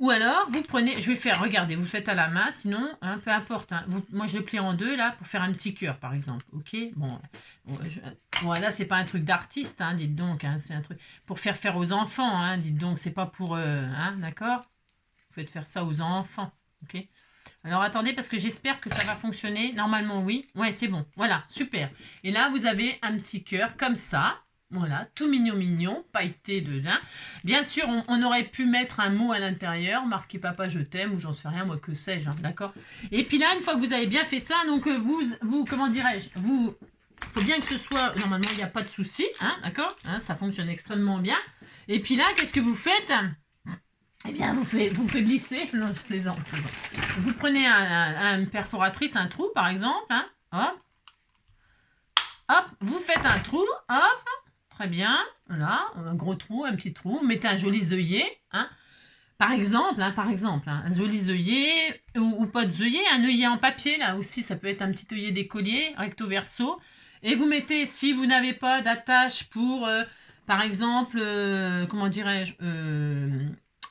Ou alors, vous prenez, je vais faire, regardez, vous le faites à la main, sinon, hein, peu importe. Hein, moi, je le plie en deux, là, pour faire un petit cœur, par exemple. Ok, bon, là, c'est pas un truc d'artiste, hein, dites donc, hein, c'est un truc pour faire aux enfants, hein, dites donc, c'est pas pour, hein, d'accord? Vous faites faire ça aux enfants, ok? Alors, attendez, parce que j'espère que ça va fonctionner. Normalement, oui. Ouais, c'est bon. Voilà, super. Et là, vous avez un petit cœur comme ça. Voilà, tout mignon, pailleté dedans. Bien sûr, on aurait pu mettre un mot à l'intérieur, marqué papa je t'aime, ou j'en sais rien, moi que sais-je, hein, d'accord? Et puis là, une fois que vous avez bien fait ça, donc vous comment dirais-je, faut bien que ce soit, normalement il n'y a pas de souci, hein, d'accord? Hein, ça fonctionne extrêmement bien. Et puis là, qu'est-ce que vous faites? Eh bien, vous faiblissez, non je plaisante. Vous prenez une perforatrice, un trou par exemple, hein, hop, vous faites un trou, hop, très bien, voilà, un gros trou, un petit trou, vous mettez un joli œillet, hein, par exemple, un joli œillet, ou pas de œillet, un œillet en papier, là aussi, ça peut être un petit œillet d'écolier, recto verso, et vous mettez, si vous n'avez pas d'attache pour, par exemple, comment dirais-je,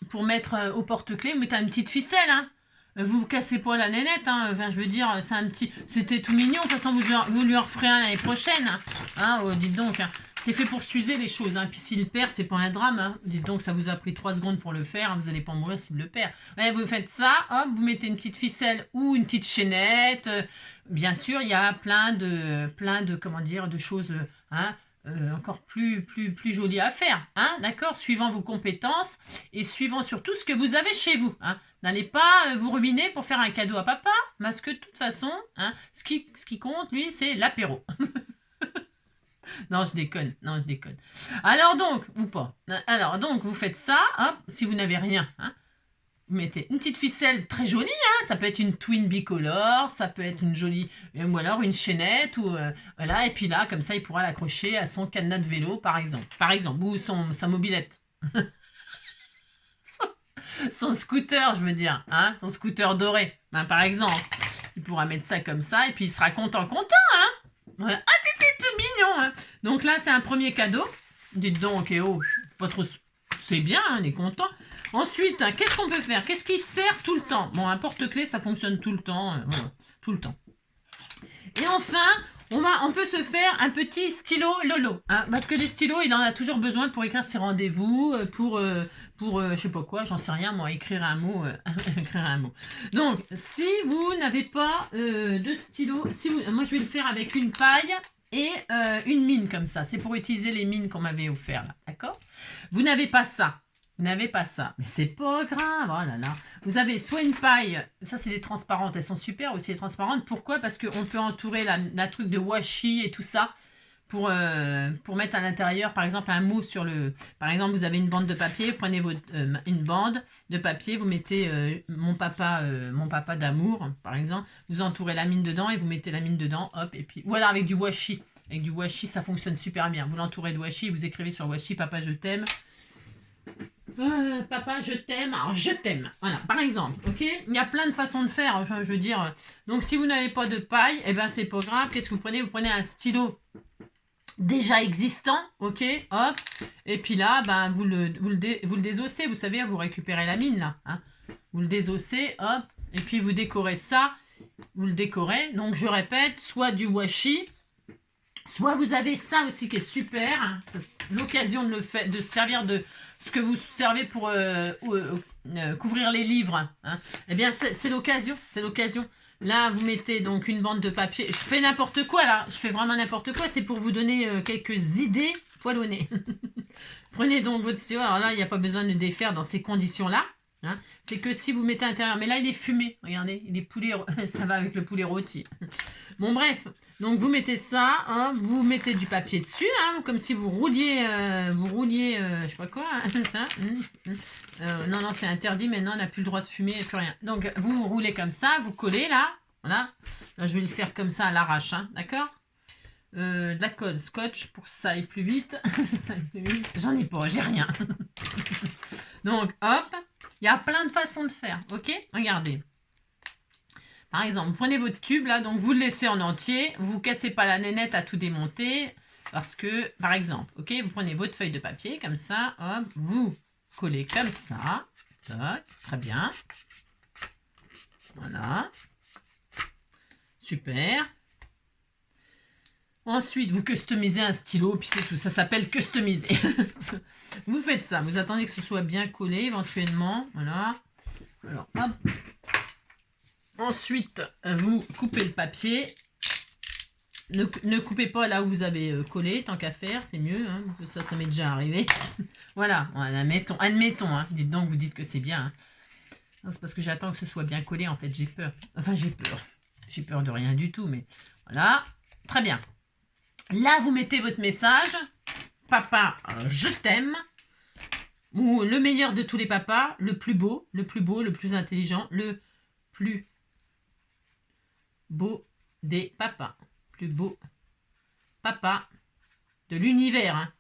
pour mettre au porte-clés, vous mettez une petite ficelle, hein. Vous cassez pas la nénette, hein. Enfin, je veux dire, c'est un petit, c'était tout mignon. De toute façon, vous lui en referez un l'année prochaine, hein. Oh, dites donc, hein. C'est fait pour s'user les choses, hein. Puis s'il perd, c'est pas un drame, hein. Dites donc, ça vous a pris 3 secondes pour le faire, hein. Vous n'allez pas mourir s'il le perd. Ouais, vous faites ça, hop, vous mettez une petite ficelle ou une petite chaînette. Bien sûr, il y a plein de comment dire, de choses, hein. Encore plus joli à faire, hein, d'accord, suivant vos compétences et suivant surtout ce que vous avez chez vous, hein. N'allez pas vous ruiner pour faire un cadeau à papa, parce que de toute façon, hein, ce qui compte, lui, c'est l'apéro. Non, je déconne, Alors donc, ou pas, alors donc, vous faites ça, hop, si vous n'avez rien, hein, vous mettez une petite ficelle très jolie, hein, ça peut être une twin bicolore, ça peut être une jolie, ou alors une chaînette, ou voilà, et puis là, comme ça, il pourra l'accrocher à son cadenas de vélo, par exemple, ou sa mobilette. Son scooter, je veux dire, hein, son scooter doré, hein, par exemple. Il pourra mettre ça comme ça, et puis il sera content, hein. Voilà. Ah, t'étais tout mignon, hein. Donc là, c'est un premier cadeau. Dites donc, pas trop... C'est bien, hein, on est content. Ensuite, hein, qu'est-ce qu'on peut faire? Qu'est-ce qui sert tout le temps? Bon, un porte-clés, ça fonctionne tout le temps. Voilà, tout le temps. Et enfin, on peut se faire un petit stylo Lolo. Hein, parce que les stylos, il en a toujours besoin pour écrire ses rendez-vous, pour je sais pas quoi, j'en sais rien, moi, écrire un mot. Donc, si vous n'avez pas de stylo, moi je vais le faire avec une paille et une mine comme ça. C'est pour utiliser les mines qu'on m'avait offert là, d'accord? Vous n'avez pas ça. Mais c'est pas grave, oh là là. Vous avez soit une paille, ça c'est des transparentes, elles sont super aussi les transparentes. Pourquoi? Parce qu'on peut entourer la truc de washi et tout ça pour mettre à l'intérieur, par exemple, un mot sur le... Par exemple, vous avez une bande de papier, vous prenez une bande de papier, vous mettez mon papa d'amour, par exemple, vous entourez la mine dedans et vous mettez la mine dedans, hop, et puis... Ou alors avec du washi. Avec du washi, ça fonctionne super bien. Vous l'entourez de washi, vous écrivez sur washi, papa, je t'aime. Papa, je t'aime. Alors, je t'aime. Voilà, par exemple, ok? Il y a plein de façons de faire, enfin, je veux dire. Donc, si vous n'avez pas de paille, eh ben, c'est pas grave. Qu'est-ce que vous prenez? Vous prenez un stylo déjà existant, ok? Hop. Et puis là, ben, vous le désossez, vous savez, vous récupérez la mine, là. Hein? Vous le désossez, hop. Et puis, vous décorez ça. Vous le décorez. Donc, je répète, soit du washi, soit vous avez ça aussi qui est super. Hein? L'occasion de servir de... ce que vous servez pour couvrir les livres, hein. Eh bien, c'est l'occasion, Là, vous mettez donc une bande de papier. Je fais n'importe quoi, là. Je fais vraiment n'importe quoi. C'est pour vous donner quelques idées poilonnées. Prenez donc votre stylo. Alors là, il n'y a pas besoin de le défaire dans ces conditions-là. Hein. C'est que si vous mettez à l'intérieur... Mais là, il est fumé. Regardez, il est poulet... ça va avec le poulet rôti. Bon, bref. Donc, vous mettez ça, hein, vous mettez du papier dessus, hein, comme si vous rouliez, je sais pas quoi, hein, ça. Non, non, c'est interdit, maintenant, on n'a plus le droit de fumer, plus rien. Donc, vous roulez comme ça, vous collez, là, voilà. Là, je vais le faire comme ça à l'arrache, hein, d'accord? De la colle scotch pour que ça aille plus vite. J'en ai pas, j'ai rien. Donc, hop, il y a plein de façons de faire, ok? Regardez. Par exemple, vous prenez votre tube, là, donc vous le laissez en entier. Vous ne cassez pas la nénette à tout démonter. Parce que, par exemple, ok, vous prenez votre feuille de papier, comme ça, hop, vous collez comme ça. Toc, très bien. Voilà. Super. Ensuite, vous customisez un stylo, puis c'est tout. Ça s'appelle customiser. Vous faites ça. Vous attendez que ce soit bien collé, éventuellement. Voilà. Alors, hop. Ensuite, vous coupez le papier. Ne coupez pas là où vous avez collé, tant qu'à faire, c'est mieux. Hein. Ça m'est déjà arrivé. Voilà, admettons, hein. Dites donc, vous dites que c'est bien. Hein. C'est parce que j'attends que ce soit bien collé, en fait, j'ai peur. Enfin, j'ai peur. J'ai peur de rien du tout, mais voilà. Très bien. Là, vous mettez votre message. Papa, je t'aime. Ou le meilleur de tous les papas, le plus beau, le plus intelligent, le plus beau des papas. Plus beau papa de l'univers. Hein.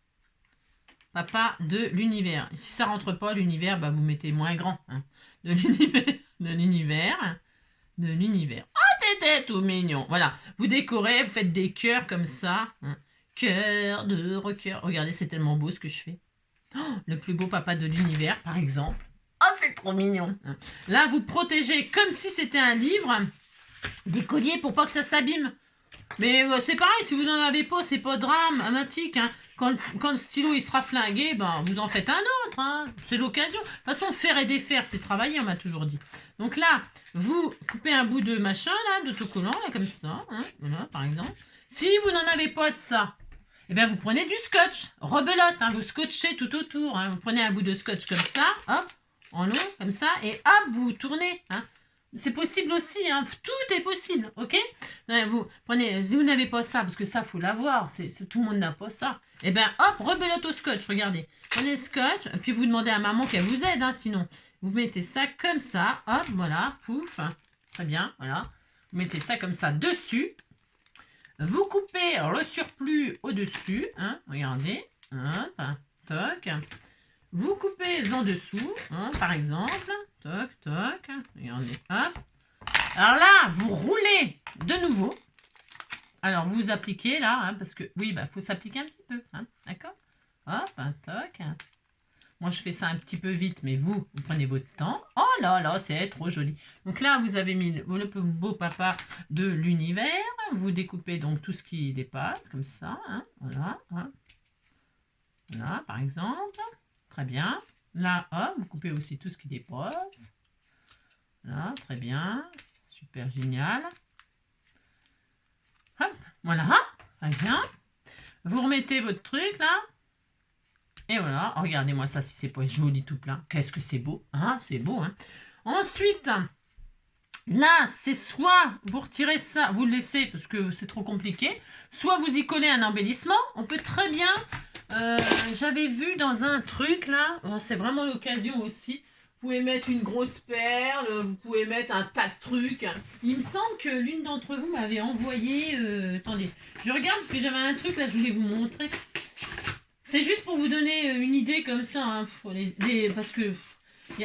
Papa de l'univers. Si ça rentre pas, l'univers, bah, vous mettez moins grand. Hein. De l'univers. De l'univers. De l'univers. C'était tout mignon. Voilà. Vous décorez, vous faites des cœurs comme ça. Hein. Cœur de recœur. Regardez, c'est tellement beau ce que je fais. Oh, le plus beau papa de l'univers, par exemple. Oh, c'est trop mignon. Hein. Là, vous protégez comme si c'était un livre. Des colliers pour pas que ça s'abîme. Mais c'est pareil, si vous n'en avez pas, c'est pas dramatique. Hein. Quand le stylo il sera flingué, ben, vous en faites un autre. Hein. C'est l'occasion. De toute façon, faire et défaire, c'est travailler, on m'a toujours dit. Donc là, vous coupez un bout de machin, là, d'autocollant, là, comme ça. Hein. Voilà, par exemple. Si vous n'en avez pas de ça, eh bien, vous prenez du scotch. Rebelote, hein, vous scotchez tout autour. Hein. Vous prenez un bout de scotch comme ça, hop, en long, comme ça, et hop, vous tournez. Hein. C'est possible aussi, hein. Tout est possible, ok? Vous prenez, si vous n'avez pas ça, parce que ça, faut l'avoir, tout le monde n'a pas ça, et bien hop, rebelote au scotch, regardez. Prenez le scotch, puis vous demandez à maman qu'elle vous aide, hein, sinon. Vous mettez ça comme ça, hop, voilà, pouf, très bien, voilà. Vous mettez ça comme ça dessus. Vous coupez alors, le surplus au-dessus, hein, regardez, hop, toc. Vous coupez en dessous, hein, par exemple. Toc, toc. Regardez, hop. Alors là, vous roulez de nouveau. Alors, vous appliquez là, hein, parce que, oui, bah, faut s'appliquer un petit peu. Hein, d'accord? Hop, toc. Moi, je fais ça un petit peu vite, mais vous prenez votre temps. Oh là là, c'est trop joli. Donc là, vous avez mis le plus beau papa de l'univers. Vous découpez donc tout ce qui dépasse, comme ça. Hein, voilà, hein. Voilà, par exemple. Très bien. Là, hop, vous coupez aussi tout ce qui dépasse. Là, très bien. Super génial. Hop, voilà. Très bien. Vous remettez votre truc, là. Et voilà. Oh, regardez-moi ça, si c'est pas joli tout plein. Qu'est-ce que c'est beau. Hein, c'est beau, hein. Ensuite, là, c'est soit vous retirez ça, vous le laissez parce que c'est trop compliqué. Soit vous y collez un embellissement. On peut très bien... j'avais vu dans un truc là, c'est vraiment l'occasion aussi. Vous pouvez mettre une grosse perle, vous pouvez mettre un tas de trucs. Il me semble que l'une d'entre vous m'avait envoyé. Attendez, je regarde parce que j'avais un truc là, je voulais vous montrer. C'est juste pour vous donner une idée comme ça, hein, parce que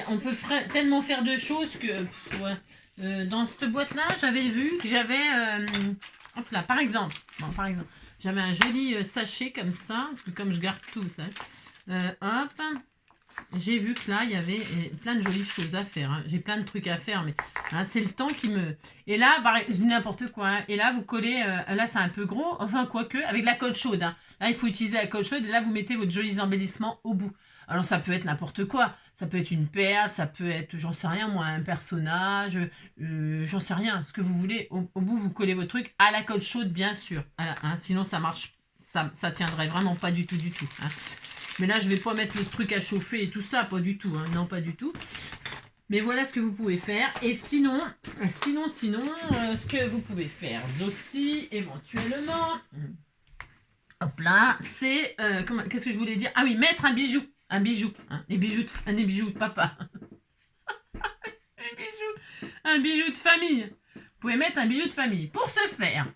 on peut tellement faire de choses que. Ouais. Dans cette boîte là, j'avais vu que j'avais. Hop là, par exemple. Bon, par exemple. J'avais un joli sachet comme ça, parce que comme je garde tout, ça. Hop, j'ai vu que là, il y avait plein de jolies choses à faire. Hein. J'ai plein de trucs à faire, mais hein, c'est le temps qui me... Et là, je dis n'importe quoi. Hein. Et là, vous collez... là, c'est un peu gros, enfin, quoique, avec la colle chaude. Hein. Là, il faut utiliser la colle chaude, et là, vous mettez votre joli embellissement au bout. Alors, ça peut être n'importe quoi. Ça peut être une perle, ça peut être, j'en sais rien, moi, un personnage, j'en sais rien, ce que vous voulez. Au bout, vous collez votre truc à la colle chaude, bien sûr. Voilà, hein, sinon, ça marche, ça tiendrait vraiment pas du tout, Hein. Mais là, je vais pas mettre le truc à chauffer et tout ça, pas du tout. Hein, non, pas du tout. Mais voilà ce que vous pouvez faire. Et sinon, ce que vous pouvez faire aussi, éventuellement, hop là, c'est, qu'est-ce que je voulais dire? Ah oui, mettre un bijou, hein, des bijoux de papa. un bijou de famille. Vous pouvez mettre un bijou de famille. Pour ce faire,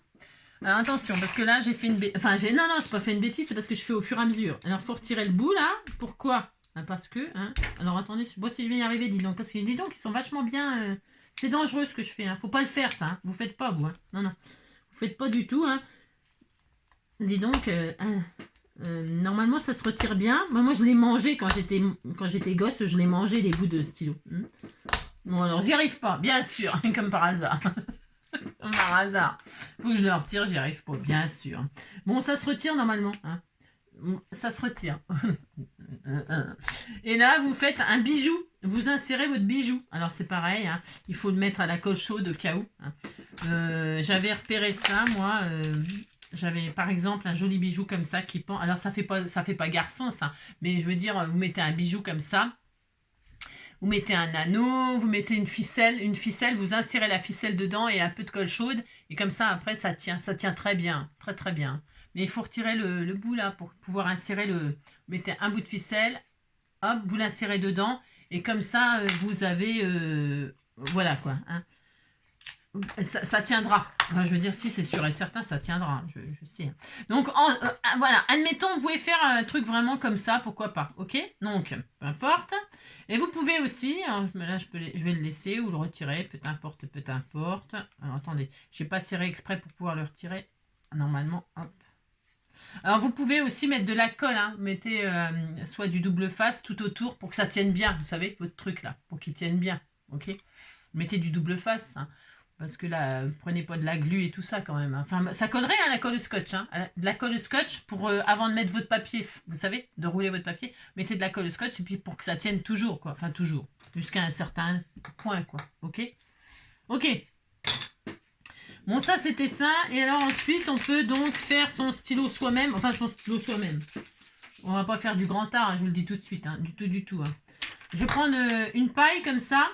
alors attention, parce que là, j'ai fait une bêtise. Enfin, non, je n'ai pas fait une bêtise, c'est parce que je fais au fur et à mesure. Alors, il faut retirer le bout, là. Pourquoi? Parce que, alors attendez, moi si je vais y arriver, dis donc. Parce que dis donc, ils sont vachement bien... c'est dangereux ce que je fais, hein. Faut pas le faire, ça. Hein. Vous faites pas, vous. Hein. Non. Vous faites pas du tout, hein. Dis donc, normalement, ça se retire bien. Moi, je l'ai mangé quand j'étais gosse, je l'ai mangé, les bouts de stylo. Bon, alors, j'y arrive pas, bien sûr, comme par hasard. Comme par hasard. Faut que je le retire, j'y arrive pas, bien sûr. Bon, ça se retire normalement. Hein. Ça se retire. Et là, vous faites un bijou. Vous insérez votre bijou. Alors, c'est pareil. Hein. Il faut le mettre à la colle chaude au cas où. Hein. J'avais repéré ça, moi. J'avais, par exemple, un joli bijou comme ça qui pend. Alors, ça fait pas garçon, ça. Mais je veux dire, vous mettez un bijou comme ça. Vous mettez un anneau, vous mettez une ficelle, vous insérez la ficelle dedans et un peu de colle chaude. Et comme ça, après, ça tient très bien, très bien. Mais il faut retirer le bout là pour pouvoir insérer le... Vous mettez un bout de ficelle, hop, vous l'insérez dedans. Et comme ça, vous avez... voilà quoi. Hein. Ça tiendra. Enfin, je veux dire, si c'est sûr et certain, ça tiendra. Je sais. Donc, voilà. Admettons, vous pouvez faire un truc vraiment comme ça, pourquoi pas. Ok? Donc, peu importe. Et vous pouvez aussi, alors, là, je vais le laisser ou le retirer. Peu importe. Alors, attendez. Je n'ai pas serré exprès pour pouvoir le retirer. Normalement, hop. Alors, vous pouvez aussi mettre de la colle. Hein. Mettez soit du double face tout autour pour que ça tienne bien. Vous savez, votre truc là, pour qu'il tienne bien. Ok? Mettez du double face. Hein. Parce que là, prenez pas de la glu et tout ça quand même. Hein. Enfin, ça collerait à la colle scotch. Hein. De la colle scotch pour avant de mettre votre papier, vous savez, de rouler votre papier, mettez de la colle scotch et puis pour que ça tienne toujours, quoi. Enfin, toujours. Jusqu'à un certain point, quoi. Ok? Ok. Bon, ça, c'était ça. Et alors, ensuite, on peut donc faire son stylo soi-même. Enfin, son stylo soi-même. On va pas faire du grand art, hein, je vous le dis tout de suite. Hein. Du tout. Hein. Je vais prendre une paille comme ça.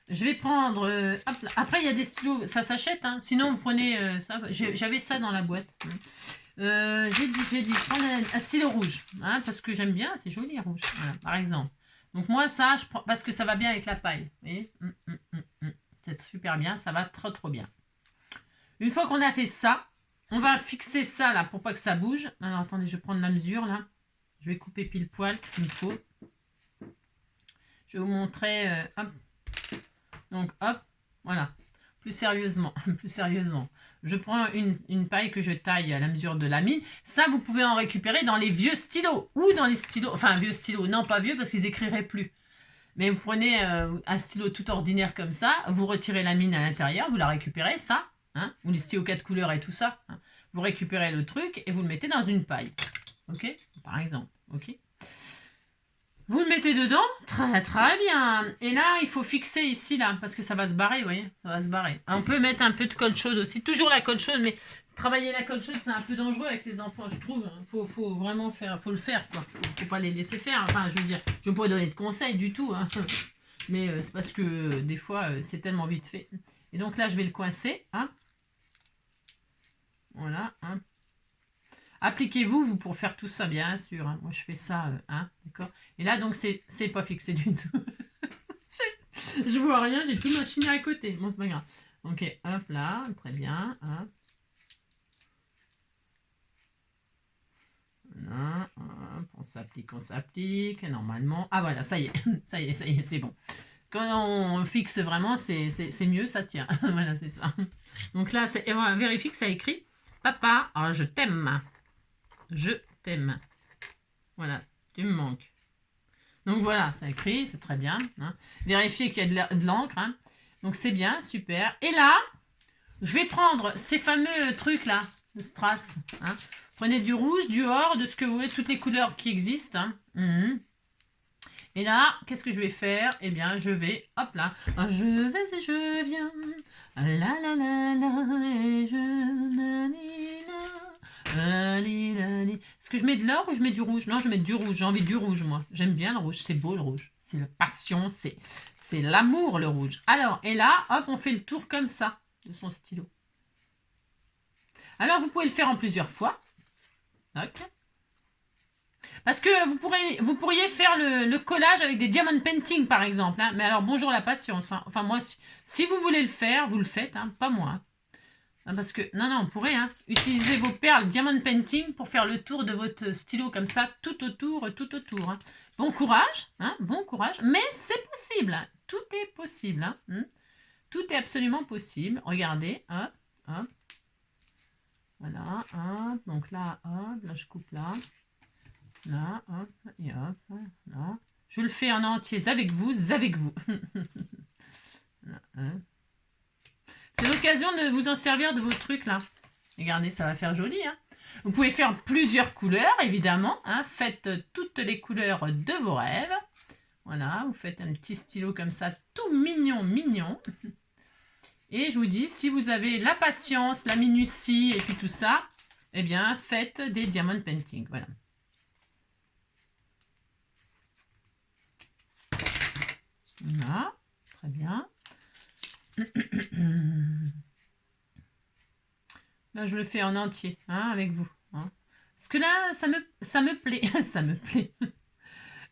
Je vais prendre... hop là. Après, il y a des stylos, ça s'achète. Hein. Sinon, vous prenez ça. J'avais ça dans la boîte. J'ai dit, je prends un stylo rouge. Hein, parce que j'aime bien, c'est joli rouge. Voilà, par exemple. Donc moi, ça, je prends parce que ça va bien avec la paille. Vous voyez c'est super bien, ça va trop bien. Une fois qu'on a fait ça, on va fixer ça là pour pas que ça bouge. Alors, attendez, je vais prendre la mesure là. Je vais couper pile poil ce qu'il me faut. Je vais vous montrer... hop. Donc, hop, voilà. Plus sérieusement, je prends une paille que je taille à la mesure de la mine. Ça, vous pouvez en récupérer dans les vieux stylos ou dans les stylos... Enfin, vieux stylos, non pas vieux parce qu'ils écriraient plus. Mais vous prenez un stylo tout ordinaire comme ça, vous retirez la mine à l'intérieur, vous la récupérez, ça, hein, ou les stylos 4 couleurs et tout ça. Hein, vous récupérez le truc et vous le mettez dans une paille. Ok? Par exemple, ok? Vous le mettez dedans, très bien. Et là, il faut fixer ici, là, parce que ça va se barrer, vous voyez, ça va se barrer. On peut mettre un peu de colle chaude aussi, toujours la colle chaude, mais travailler la colle chaude, c'est un peu dangereux avec les enfants, je trouve. Faut vraiment faire, faut le faire, quoi. Faut pas les laisser faire. Enfin, je veux dire, je ne peux pas donner de conseils du tout, hein. Mais c'est parce que des fois, c'est tellement vite fait. Et donc là, je vais le coincer, hein. Voilà, hein. Appliquez-vous pour faire tout ça, bien sûr. Hein. Moi, je fais ça, hein, d'accord. Et là, donc, c'est pas fixé du tout. je vois rien, j'ai tout machiné à côté. Bon, c'est pas grave. Ok, hop là, très bien. Hop. Voilà, hop, on s'applique, normalement. Ah, voilà, ça y est, ça y est, c'est bon. Quand on fixe vraiment, c'est mieux, ça tient. Voilà, c'est ça. Donc là, on vérifie que ça écrit « Papa, oh, je t'aime ». Je t'aime. Voilà, tu me manques. Donc voilà, ça écrit, c'est très bien. Hein. Vérifiez qu'il y a de l'encre. Hein. Donc c'est bien, super. Et là, je vais prendre ces fameux trucs là, de strass. Hein. Prenez du rouge, du or, de ce que vous voulez, toutes les couleurs qui existent. Hein. Et là, qu'est-ce que je vais faire? Eh bien, je vais, hop là, je vais et je viens. La la la la, et je... Est-ce que je mets de l'or ou je mets du rouge? Non, je mets du rouge. J'ai envie du rouge, moi. J'aime bien le rouge. C'est beau, le rouge. C'est la passion, c'est l'amour, le rouge. Alors, et là, hop, on fait le tour comme ça de son stylo. Alors, vous pouvez le faire en plusieurs fois. Ok. Parce que vous pourriez faire le collage avec des diamond painting, par exemple. Hein. Mais alors, bonjour la patience. Hein. Enfin, moi, si vous voulez le faire, vous le faites. Hein. Pas moi. Hein. Parce que, non, on pourrait. Hein. Utiliser vos perles diamond painting pour faire le tour de votre stylo comme ça, tout autour. Hein. Bon courage. Hein. Bon courage. Mais c'est possible. Hein. Tout est possible. Hein. Tout est absolument possible. Regardez. Hop, hop. Voilà. Hop. Donc là, hop. Là, je coupe là. Là, hop, et hop, là. Je le fais en entier avec vous. C'est l'occasion de vous en servir de vos trucs là. Regardez, ça va faire joli. Hein. Vous pouvez faire plusieurs couleurs, évidemment. Hein. Faites toutes les couleurs de vos rêves. Voilà, vous faites un petit stylo comme ça, tout mignon. Et je vous dis, si vous avez la patience, la minutie et puis tout ça, eh bien, faites des diamond painting. Voilà. Voilà, très bien. Là, je le fais en entier, hein, avec vous. Hein. Parce que là, ça me plaît. Ça me plaît.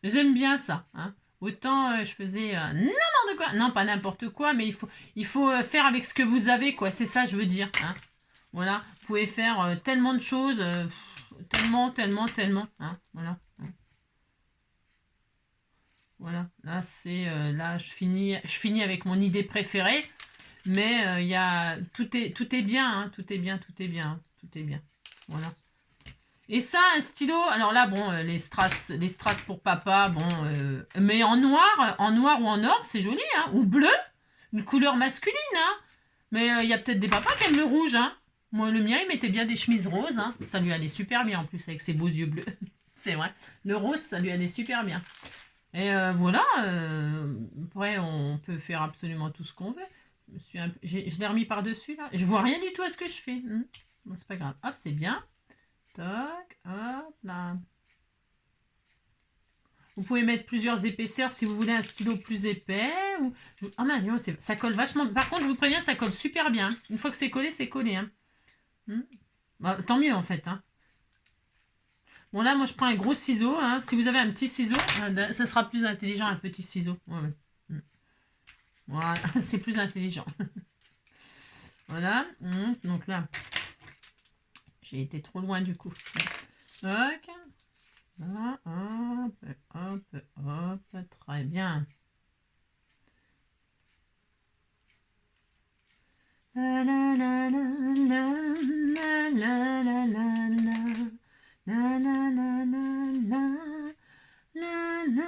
J'aime bien ça. Hein. Autant je faisais n'importe quoi. Non, pas n'importe quoi, mais il faut faire avec ce que vous avez, quoi. C'est ça, je veux dire. Hein. Voilà, vous pouvez faire tellement de choses. Tellement. Hein. Voilà. Voilà, là c'est là je finis avec mon idée préférée, mais il y a tout est bien, hein, tout est bien. Voilà. Et ça, un stylo, alors là bon, les strass pour papa, bon, mais en noir ou en or, c'est joli, hein, ou bleu, une couleur masculine, hein. Mais il y a peut-être des papas qui aiment le rouge, hein. Moi, le mien, il mettait bien des chemises roses, hein. Ça lui allait super bien en plus avec ses beaux yeux bleus. C'est vrai, le rose, ça lui allait super bien. Et voilà, après on peut faire absolument tout ce qu'on veut. Je l'ai remis par-dessus là. Je vois rien du tout à ce que je fais. Bon, c'est pas grave. Hop, c'est bien. Toc, hop, là. Vous pouvez mettre plusieurs épaisseurs si vous voulez un stylo plus épais. Ou... Ah non, ça colle vachement. Par contre, je vous préviens, ça colle super bien. Une fois que c'est collé, c'est collé. Hein. Bah, tant mieux en fait. Hein. Bon là, moi je prends un gros ciseau. Hein. Si vous avez un petit ciseau, ça sera plus intelligent un petit ciseau. Ouais. Voilà, c'est plus intelligent. Voilà. Donc là, j'ai été trop loin du coup. Ok. Voilà. Hop. Très bien. La la la la la la la la la. La la la la la la la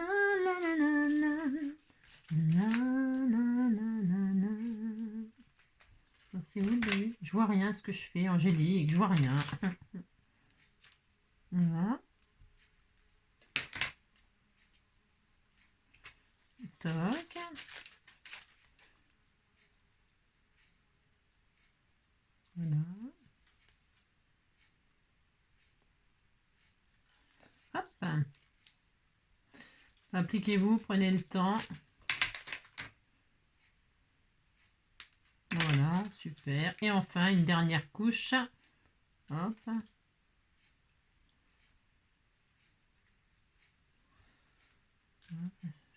la la la. C'est où le début? Je vois rien ce que je fais, Angélique, je vois rien. Voilà. Toc. Voilà. Hop. Appliquez-vous, prenez le temps. Voilà, super. Et enfin, une dernière couche. Hop.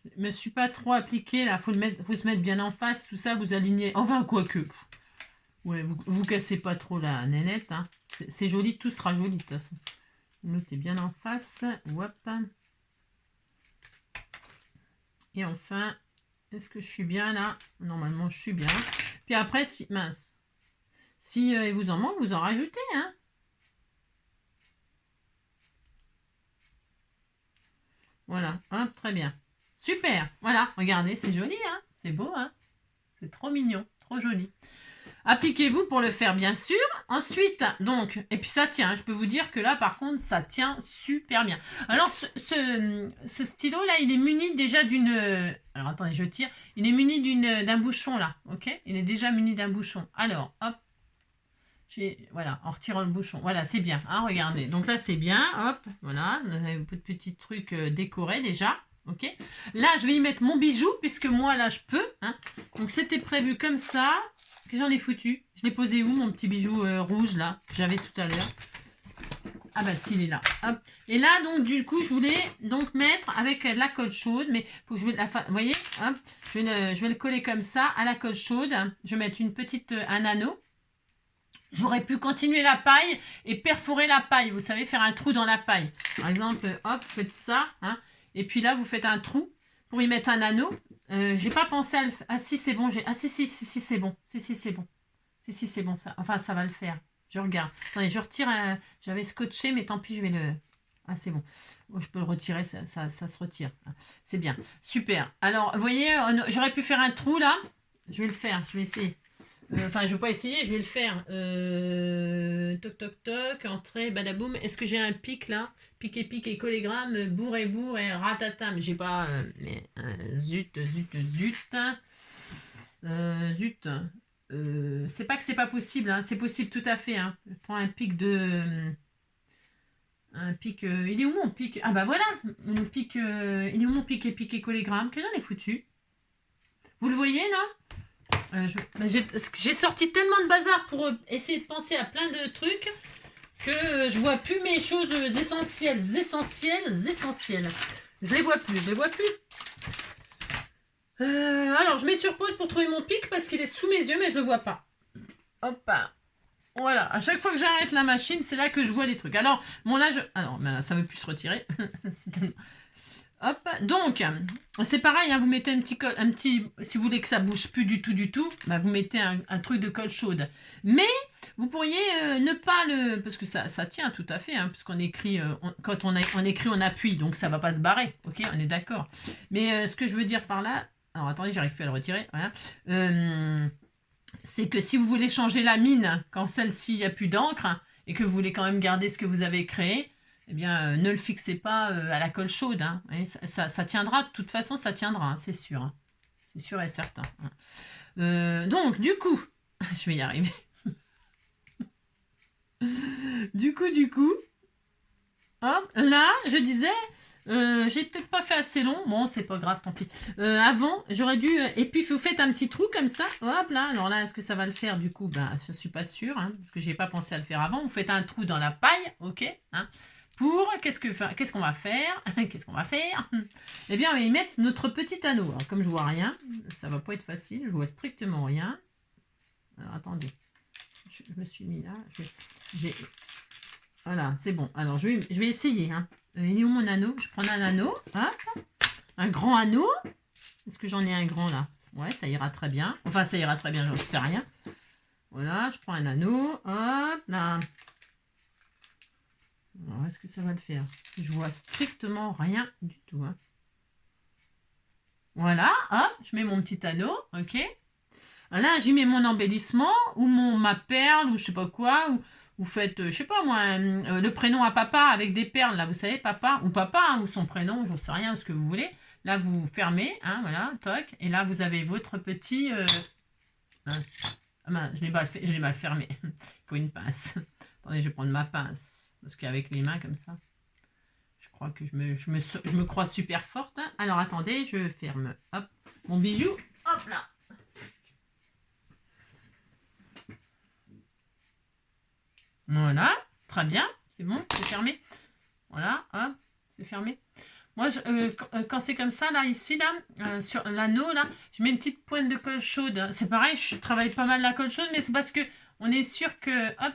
Je me suis pas trop appliqué là. Faut se mettre bien en face. Tout ça, vous alignez. Enfin, quoique. Ouais, vous cassez pas trop la nénette. Hein. C'est joli, tout sera joli de toute façon. Vous mettez bien en face. Hop. Et enfin, est-ce que je suis bien là? Normalement, je suis bien. Puis après, si il vous en manque, vous en rajoutez. Hein. Voilà, hop, très bien. Super, voilà, regardez, c'est joli, hein. C'est beau, hein. C'est trop mignon, trop joli. Appliquez-vous pour le faire, bien sûr. Ensuite, donc, et puis ça tient. Je peux vous dire que là, par contre, ça tient super bien. Alors, ce stylo-là, il est muni déjà d'une... Alors, attendez, je tire. Il est muni d'un bouchon, là, ok? Il est déjà muni d'un bouchon. Alors, hop. Voilà, en retirant le bouchon. Voilà, c'est bien. Hein, regardez. Donc là, c'est bien. Hop, voilà. Vous avez un peu de petits trucs décorés déjà. Ok. Là, je vais y mettre mon bijou, puisque moi, là, je peux. Hein. Donc, c'était prévu comme ça. Que j'en ai foutu. Je l'ai posé où, mon petit bijou rouge, là, que j'avais tout à l'heure. Ah bah si, il est là. Hop. Et là, donc, du coup, je voulais donc mettre avec la colle chaude. Mais faut que je vais vous voyez, hop, je vais le coller comme ça à la colle chaude. Je vais mettre un anneau. J'aurais pu continuer la paille et perforer la paille. Vous savez, faire un trou dans la paille. Par exemple, hop, vous faites ça. Hein, et puis là, vous faites un trou pour y mettre un anneau. J'ai pas pensé à le faire. Ah si, c'est bon. Ah si, c'est bon. Si, c'est bon. Si, c'est bon. Ça. Enfin, ça va le faire. Je regarde. Attendez, je retire. J'avais scotché, mais tant pis, je vais le... Ah, c'est bon. Oh, je peux le retirer, ça se retire. C'est bien. Super. Alors, vous voyez, j'aurais pu faire un trou là. Je vais le faire. Je vais essayer. Enfin, je ne vais pas essayer, je vais le faire. Toc, toc, toc, entrée, badaboum. Est-ce que j'ai un pic là? Pic et collégramme, bourre et ratatam. J'ai pas. Zut. Zut. C'est pas que c'est pas possible, hein. C'est possible tout à fait. Hein. Je prends un pic de. Un pic. Il est où mon pic? Ah bah voilà! Mon pic. Il est où mon pic et collégramme? Que j'en ai foutu? Vous le voyez là? J'ai sorti tellement de bazar pour essayer de penser à plein de trucs que je vois plus mes choses essentielles. Je les vois plus. Alors, je mets sur pause pour trouver mon pic parce qu'il est sous mes yeux, mais je le vois pas. Hop. Voilà, à chaque fois que j'arrête la machine, c'est là que je vois les trucs. Alors, bon là, alors, ben, ça ne veut plus se retirer. Hop, donc, c'est pareil, hein, vous mettez un petit, si vous voulez que ça bouge plus du tout, bah, vous mettez un truc de colle chaude. Mais, vous pourriez ne pas le, parce que ça tient tout à fait, hein, puisqu'on écrit, quand on écrit, on appuie, donc ça va pas se barrer, ok, on est d'accord. Mais ce que je veux dire par là, alors attendez, j'arrive plus à le retirer, voilà. C'est que si vous voulez changer la mine, quand celle-ci, il n'y a plus d'encre, et que vous voulez quand même garder ce que vous avez créé, eh bien, ne le fixez pas à la colle chaude. Hein. Ça tiendra, de toute façon, ça tiendra, hein, c'est sûr. Hein. C'est sûr et certain. Donc, du coup, je vais y arriver. du coup, hop, là, je disais, j'ai peut-être pas fait assez long. Bon, c'est pas grave, tant pis. Avant, j'aurais dû... et puis, vous faites un petit trou comme ça. Hop, là. Alors là, est-ce que ça va le faire, du coup? Ben, je suis pas sûre, hein, parce que j'ai pas pensé à le faire avant. Vous faites un trou dans la paille, ok, hein. Pour, qu'est-ce qu'on va faire? Eh bien, on va y mettre notre petit anneau. Alors, comme je vois rien, ça va pas être facile. Je vois strictement rien. Alors, attendez. Je me suis mis là. Voilà, c'est bon. Alors, je vais essayer. Hein. Il est où mon anneau? Je prends un anneau. Hop. Un grand anneau. Est-ce que j'en ai un grand là? Ouais, ça ira très bien. Enfin, ça ira très bien, j'en sais rien. Voilà, je prends un anneau. Hop, là. Alors, est-ce que ça va le faire? Je vois strictement rien du tout. Hein. Voilà, hop, je mets mon petit anneau, ok. Là, j'y mets mon embellissement, ou ma perle, ou je sais pas quoi, ou vous faites, je sais pas moi, le prénom à papa avec des perles, là, vous savez, papa, hein, ou son prénom, j'en sais rien, ce que vous voulez. Là, vous fermez, hein, voilà, toc, et là, vous avez votre petit... Hein. Ah ben, je l'ai mal fermé. Il faut une pince. Attendez, je vais prendre ma pince. Parce qu'avec les mains comme ça, je crois que je me crois super forte. Hein. Alors attendez, je ferme hop, mon bijou. Hop là. Voilà, très bien. C'est bon, c'est fermé. Voilà, hop, c'est fermé. Moi, quand c'est comme ça, là, ici, là, sur l'anneau, là, je mets une petite pointe de colle chaude. C'est pareil, je travaille pas mal la colle chaude, mais c'est parce que on est sûr que, hop,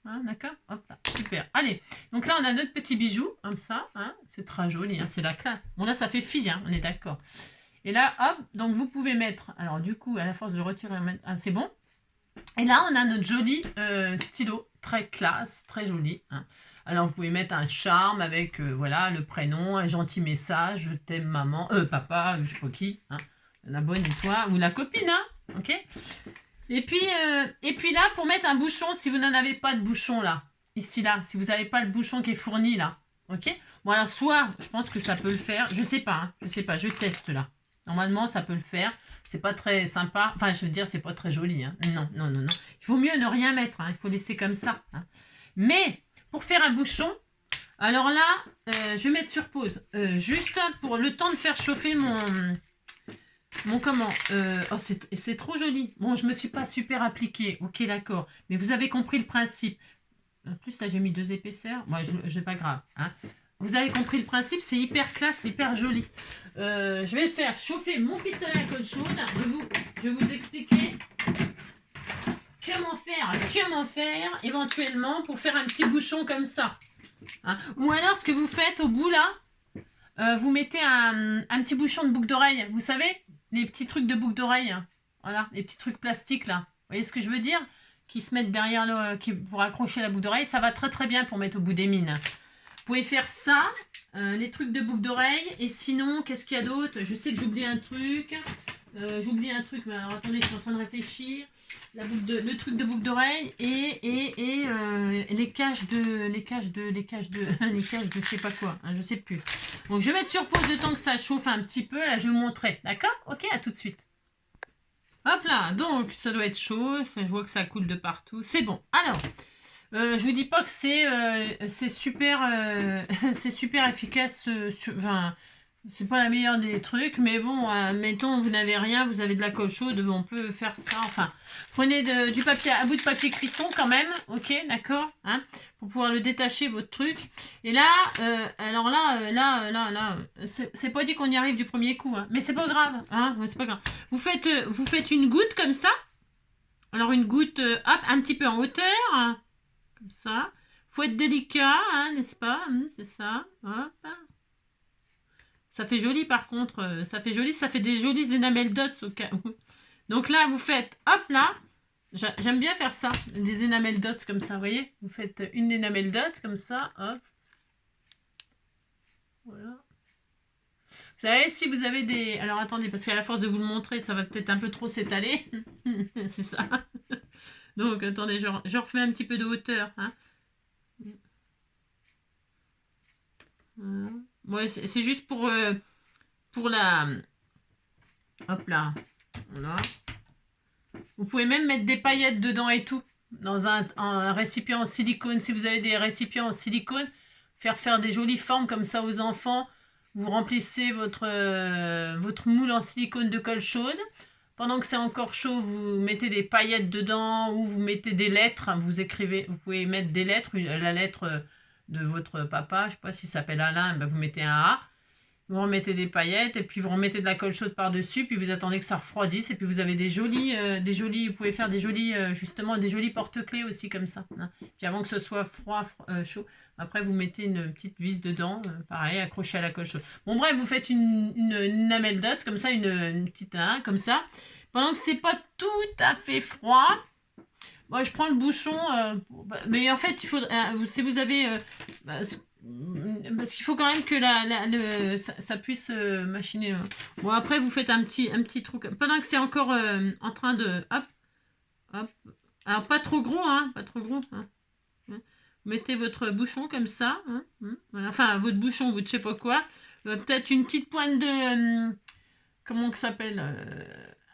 hein, d'accord, hop là, super. Allez, donc là, on a notre petit bijou, comme ça, hein, c'est très joli, hein, c'est la classe. Bon, là, ça fait fille, hein, on est d'accord. Et là, hop, donc vous pouvez mettre, alors du coup, à la force de le retirer, ah, c'est bon. Et là, on a notre joli stylo, très classe, très joli. Hein. Alors, vous pouvez mettre un charme avec, voilà, le prénom, un gentil message, je t'aime maman, papa, je sais pas qui, hein, la bonne étoile, ou la copine, hein, ok. Et puis là, pour mettre un bouchon, si vous n'en avez pas de bouchon là, ici là, si vous n'avez pas le bouchon qui est fourni là, ok. Bon alors, soit, je pense que ça peut le faire, je sais pas, je teste là. Normalement, ça peut le faire. C'est pas très sympa. Enfin, je veux dire, c'est pas très joli. Hein. Non, non, non, non. Il vaut mieux ne rien mettre. Hein. Il faut laisser comme ça. Hein. Mais, pour faire un bouchon, alors là, je vais mettre sur pause. Juste pour le temps de faire chauffer mon comment oh, c'est trop joli. Bon, je me suis pas super appliquée. Ok, d'accord. Mais vous avez compris le principe. En plus, là, j'ai mis 2 épaisseurs. Moi, je pas grave. Hein. Vous avez compris le principe, c'est hyper classe, c'est hyper joli. Je vais faire chauffer mon pistolet à colle chaude. Je vais vous expliquer comment faire éventuellement pour faire un petit bouchon comme ça. Hein. Ou alors, ce que vous faites au bout là, vous mettez un petit bouchon de boucle d'oreille. Vous savez, les petits trucs de boucle d'oreille. Voilà, les petits trucs plastiques là. Vous voyez ce que je veux dire? Qui se mettent derrière pour accrocher la boucle d'oreille. Ça va très très bien pour mettre au bout des mines. Vous pouvez faire ça, les trucs de boucle d'oreille. Et sinon, qu'est-ce qu'il y a d'autre? Je sais que j'oublie un truc. J'oublie un truc, mais alors attendez, je suis en train de réfléchir. Le truc de boucle d'oreille et les cages de je sais pas quoi, hein, je sais plus. Donc je vais mettre sur pause le temps que ça chauffe un petit peu. Là, je vais vous montrer. D'accord? Ok, à tout de suite. Hop là, donc ça doit être chaud. Je vois que ça coule de partout. C'est bon. Alors. Je vous dis pas que c'est super, c'est super efficace. Enfin, c'est pas la meilleure des trucs, mais bon, mettons vous n'avez rien, vous avez de la colle chaude, on peut faire ça. Enfin, prenez du papier, un bout de papier cuisson quand même, ok, d'accord, hein, pour pouvoir le détacher votre truc. Et là, alors là, c'est pas dit qu'on y arrive du premier coup, hein, mais c'est pas grave, hein, c'est pas grave. Vous faites une goutte comme ça. Alors une goutte, hop, un petit peu en hauteur. Hein. Comme ça. Faut être délicat, hein, n'est-ce pas? C'est ça. Hop. Ça fait joli par contre. Ça fait joli. Ça fait des jolis enamel dots au cas où. Donc là, vous faites, hop là. J'aime bien faire ça. Des enamel dots comme ça, vous voyez? Vous faites une enamel dot comme ça. Hop. Voilà. Vous savez, si vous avez des... Alors attendez, parce qu'à la force de vous le montrer, ça va peut-être un peu trop s'étaler. C'est ça. Donc, attendez, je refais un petit peu de hauteur. Hein. Voilà. Ouais, c'est juste pour la... Hop là. Voilà. Vous pouvez même mettre des paillettes dedans et tout. Dans un récipient en silicone. Si vous avez des récipients en silicone, faire des jolies formes comme ça aux enfants. Vous remplissez votre moule en silicone de colle chaude. Pendant que c'est encore chaud, vous mettez des paillettes dedans ou vous mettez des lettres. Vous écrivez, vous pouvez mettre des lettres, la lettre de votre papa, je ne sais pas s'il s'appelle Alain, ben vous mettez un A. Vous remettez des paillettes et puis vous remettez de la colle chaude par-dessus, puis vous attendez que ça refroidisse et puis vous avez des jolis, vous pouvez faire des jolis, justement des jolis porte-clés aussi comme ça. Hein. Puis avant que ce soit chaud, après vous mettez une petite vis dedans, pareil, accrochée à la colle chaude. Bon bref, vous faites une enamel dot comme ça, une petite comme ça. Pendant que c'est pas tout à fait froid, moi je prends le bouchon, mais en fait il faut, si vous avez parce qu'il faut quand même que ça puisse machiner. Bon, après, vous faites un petit trou. Pendant que c'est encore en train de... Hop, hop. Alors, pas trop gros, hein. Pas trop gros. Hein. Vous mettez votre bouchon comme ça. Hein, voilà. Enfin, votre bouchon, vous ne sais pas quoi. Peut-être une petite pointe de... comment que ça s'appelle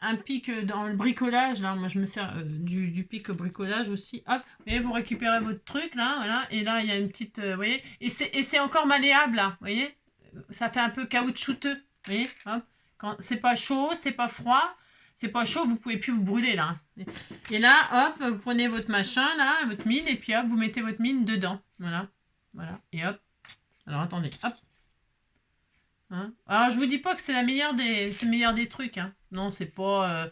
un pic dans le bricolage, là, moi je me sers du pic au bricolage aussi, hop, et vous récupérez votre truc, là, voilà, et là il y a une petite, vous voyez, et c'est encore malléable, là, vous voyez, ça fait un peu caoutchouteux, vous voyez, hop, quand c'est pas chaud, c'est pas froid, c'est pas chaud, vous pouvez plus vous brûler, là, et là, hop, vous prenez votre machin, là, votre mine, et puis hop, vous mettez votre mine dedans, voilà, et hop, alors attendez, hop, hein. Alors je vous dis pas que c'est le meilleur des trucs, hein. Non, c'est pas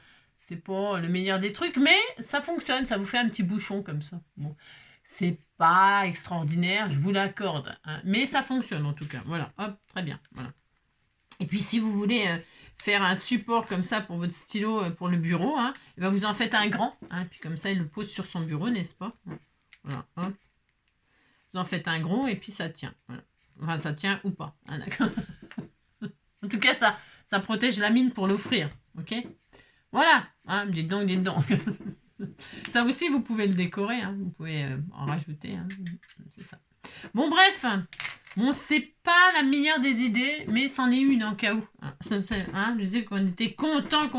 le meilleur des trucs, mais ça fonctionne, ça vous fait un petit bouchon comme ça. Bon, c'est pas extraordinaire, je vous l'accorde, hein, mais ça fonctionne en tout cas. Voilà, hop, très bien. Voilà. Et puis si vous voulez faire un support comme ça pour votre stylo pour le bureau, hein, et ben vous en faites un grand, hein, puis comme ça il le pose sur son bureau, n'est-ce pas? Voilà, hop. Vous en faites un gros et puis ça tient. Voilà. Enfin, ça tient ou pas, hein, d'accord. En tout cas, ça protège la mine pour l'offrir, ok? Voilà, hein, dites donc. Ça aussi, vous pouvez le décorer, hein, vous pouvez en rajouter, hein, c'est ça. Bon, bref, bon, c'est pas la meilleure des idées, mais c'en est une en cas où. Hein. Hein, je disais qu'on était content.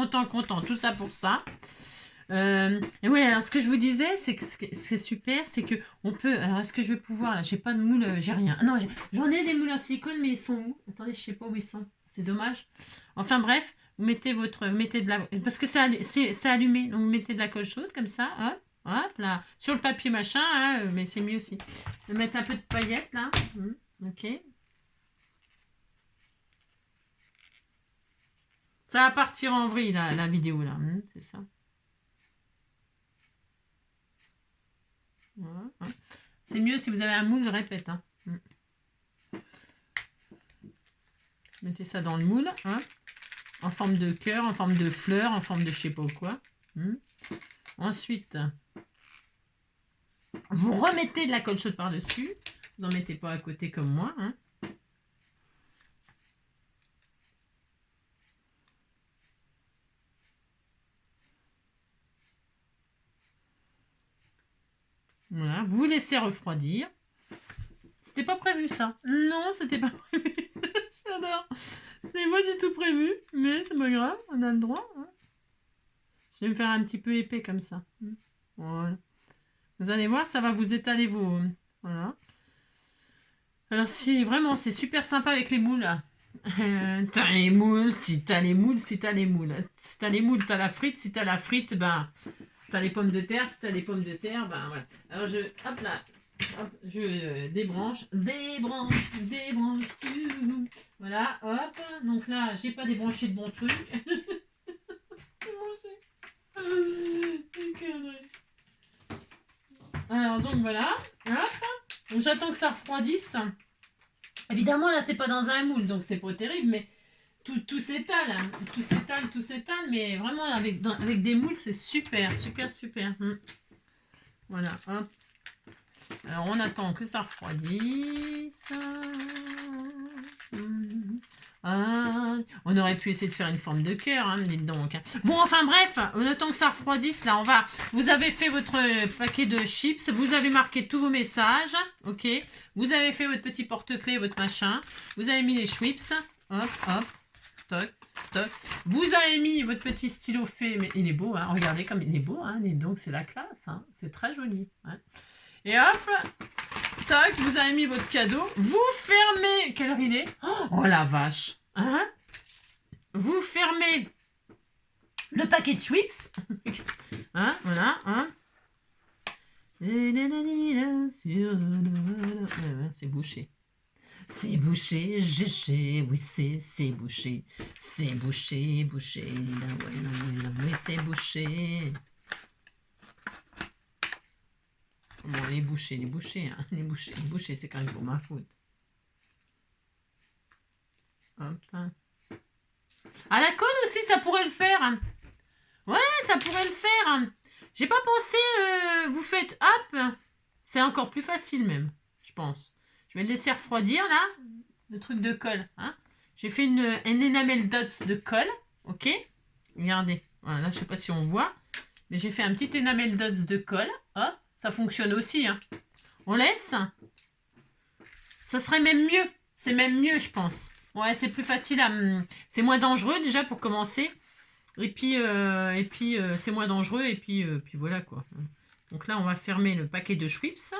Tout ça pour ça. Et ouais, alors ce que je vous disais, c'est que c'est super, c'est que on peut. Alors est-ce que je vais pouvoir là, j'ai pas de moule, j'ai rien. Non, j'en ai des moules en silicone, mais ils sont où? Attendez, je sais pas où ils sont. C'est dommage. Enfin bref, vous mettez de la, parce que c'est allumé, donc vous mettez de la colle chaude comme ça, hop là, sur le papier machin, hein, mais c'est mieux aussi. De mettre un peu de paillettes là, ok. Ça va partir en vrille la vidéo là, c'est ça. Voilà, hein. C'est mieux si vous avez un moule, je répète. Hein. Mettez ça dans le moule, hein, en forme de cœur, en forme de fleur, en forme de je sais pas quoi. Ensuite, vous remettez de la colle chaude par-dessus. Vous n'en mettez pas à côté comme moi. Hein. Voilà, vous laissez refroidir. C'était pas prévu ça. Non, c'était pas prévu. J'adore. C'est pas du tout prévu, mais c'est pas grave, on a le droit. Hein. Je vais me faire un petit peu épais comme ça. Voilà. Vous allez voir, ça va vous étaler vos... Voilà. Alors si vraiment, c'est super sympa avec les moules. T'as les moules, si t'as les moules, si t'as les moules. Si t'as les moules, t'as la frite. Si t'as la frite, ben... T'as les pommes de terre. Si t'as les pommes de terre, ben voilà. Alors je... Hop là. Hop, je débranche, tout. Voilà, hop. Donc là, j'ai pas débranché de bon truc. Alors donc voilà, hop. Donc j'attends que ça refroidisse. Évidemment là c'est pas dans un moule, donc c'est pas terrible, mais tout s'étale, hein. Tout s'étale, mais vraiment avec des moules c'est super. Voilà, hop. Alors on attend que ça refroidisse. On aurait pu essayer de faire une forme de cœur, hein, dites donc. Bon, enfin bref, on attend que ça refroidisse. Là, vous avez fait votre paquet de chips, vous avez marqué tous vos messages, ok. Vous avez fait votre petit porte-clés, votre machin. Vous avez mis les chips, hop, toc, toc. Vous avez mis votre petit stylo fait, mais il est beau, hein. Regardez comme il est beau, hein. Donc c'est la classe, hein. C'est très joli. Hein. Et hop, tac, vous avez mis votre cadeau. Vous fermez. Quelle heure il est? Oh la vache. Hein? Vous fermez le paquet de Schweppes. Hein? Voilà. Hein? C'est bouché. C'est bouché, GG, oui c'est bouché. C'est bouché. Oui c'est bouché. Bon, les bouchers, hein. Les bouchers, c'est quand même pour ma faute. Hop. Ah, la colle aussi, ça pourrait le faire. Ouais, ça pourrait le faire. J'ai pas pensé, vous faites hop. C'est encore plus facile même, je pense. Je vais le laisser refroidir, là, le truc de colle. Hein. J'ai fait une enamel dots de colle, ok. Regardez, voilà, là, je sais pas si on voit, mais j'ai fait un petit enamel dots de colle, hop. Ça fonctionne aussi. Hein. On laisse. Ça serait même mieux. C'est même mieux, je pense. Ouais, c'est plus facile à... C'est moins dangereux, déjà, pour commencer. Et puis c'est moins dangereux. Et puis voilà, quoi. Donc là, on va fermer le paquet de Schweppes.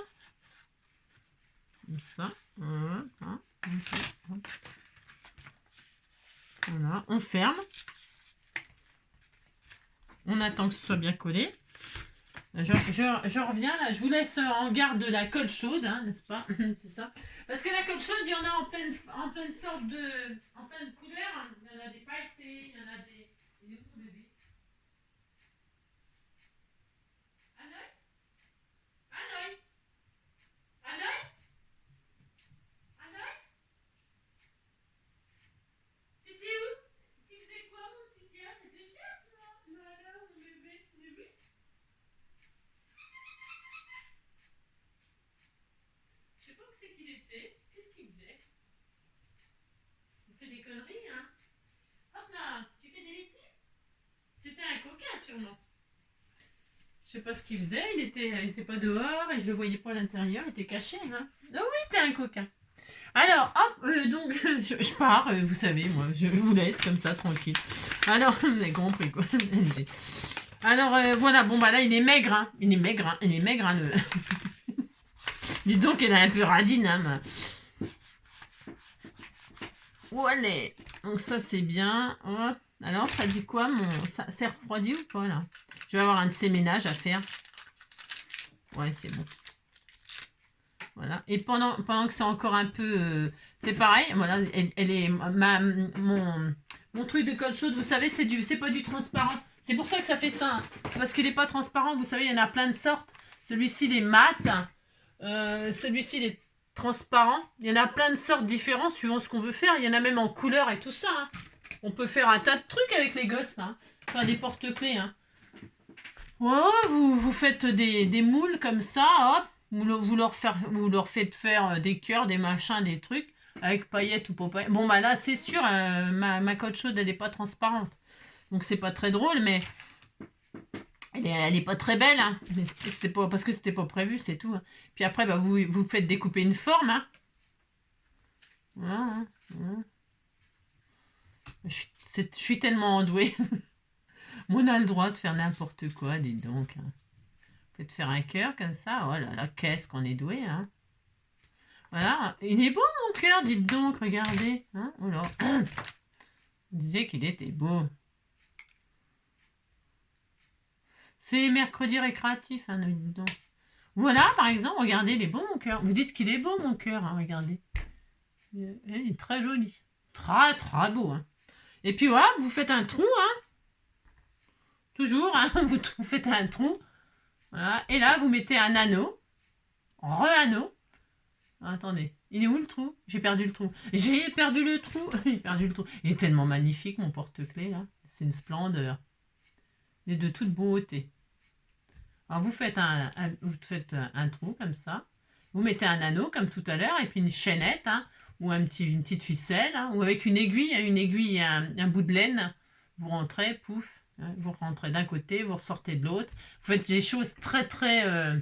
Comme ça. Voilà. On ferme. On attend que ce soit bien collé. Je reviens là, je vous laisse en garde la colle chaude, hein, n'est-ce pas? C'est ça. Parce que la colle chaude, il y en a en pleine sorte de. En pleine couleur. Hein. Il y en a des pailletés, il y en a des. Il est où le bébé? Hanoï? Hanoï? Hanoï? Hanoï? T'étais où? Tu faisais quoi, mon petit cœur? T'étais cher, toi? Alors, mon bébé? Oui. Je sais pas où c'est qu'il était. Qu'est-ce qu'il faisait? Il fait des conneries, hein? Hop là, tu fais des bêtises? C'était un coquin, sûrement. Je sais pas ce qu'il faisait, il était pas dehors et je le voyais pas à l'intérieur, il était caché. Hein. Ah oui, t'es un coquin. Alors, hop, donc, je pars, vous savez, moi, je vous laisse comme ça, tranquille. Alors, vous avez compris, quoi. Alors, voilà, bon, bah là, il est maigre, hein. Il est maigre, hein. Il est maigre, hein, le... Dis donc, elle est un peu radine, hein. Voilà. Donc, ça, c'est bien. Hop. Alors, ça dit quoi, ça s'est refroidi ou pas, là? Je vais avoir un de ces ménages à faire. Ouais, c'est bon. Voilà. Et pendant que c'est encore un peu... c'est pareil. Voilà, elle est... mon truc de colle chaude, vous savez, c'est pas du transparent. C'est pour ça que ça fait ça. C'est parce qu'il n'est pas transparent. Vous savez, il y en a plein de sortes. Celui-ci, il est mat. Celui-ci, il est transparent. Il y en a plein de sortes différentes suivant ce qu'on veut faire. Il y en a même en couleur et tout ça. Hein. On peut faire un tas de trucs avec les gosses. Hein. Faire des porte-clés. Hein. Ouais, vous faites des moules comme ça, hop. Vous leur faites faire des cœurs, des machins, des trucs, avec paillettes ou pas paillettes. Bon, bah là, c'est sûr, ma colle chaude, elle n'est pas transparente. Donc, c'est pas très drôle, mais elle est pas très belle. Hein. C'était pas, parce que c'était pas prévu, c'est tout. Hein. Puis après, bah, vous faites découper une forme. Hein. Voilà, hein. Voilà. Je suis tellement douée. On a le droit de faire n'importe quoi, dites donc. Hein. Faites faire un cœur comme ça. Oh là là, qu'est-ce qu'on est doué, hein. Voilà, il est beau mon cœur, dites donc, regardez. Hein, oh là. On disait qu'il était beau. C'est mercredi récréatif, hein, dites donc. Voilà, par exemple, regardez, il est beau mon cœur. Vous dites qu'il est beau mon cœur, hein, regardez. Il est très joli. Très, très beau. Hein. Et puis voilà, vous faites un trou, hein. Toujours, hein, vous faites un trou. Voilà. Et là, vous mettez un anneau. Re-anneau. Attendez, il est où le trou? J'ai perdu le trou. J'ai perdu le trou. J'ai perdu le trou. Il est tellement magnifique mon porte-clés là. C'est une splendeur. Il est de toute beauté. Alors vous faites un trou comme ça. Vous mettez un anneau comme tout à l'heure et puis une chaînette hein, ou une petite ficelle hein, ou avec une aiguille et un bout de laine. Vous rentrez, pouf. Hein, vous rentrez d'un côté, vous ressortez de l'autre. Vous faites des choses très très...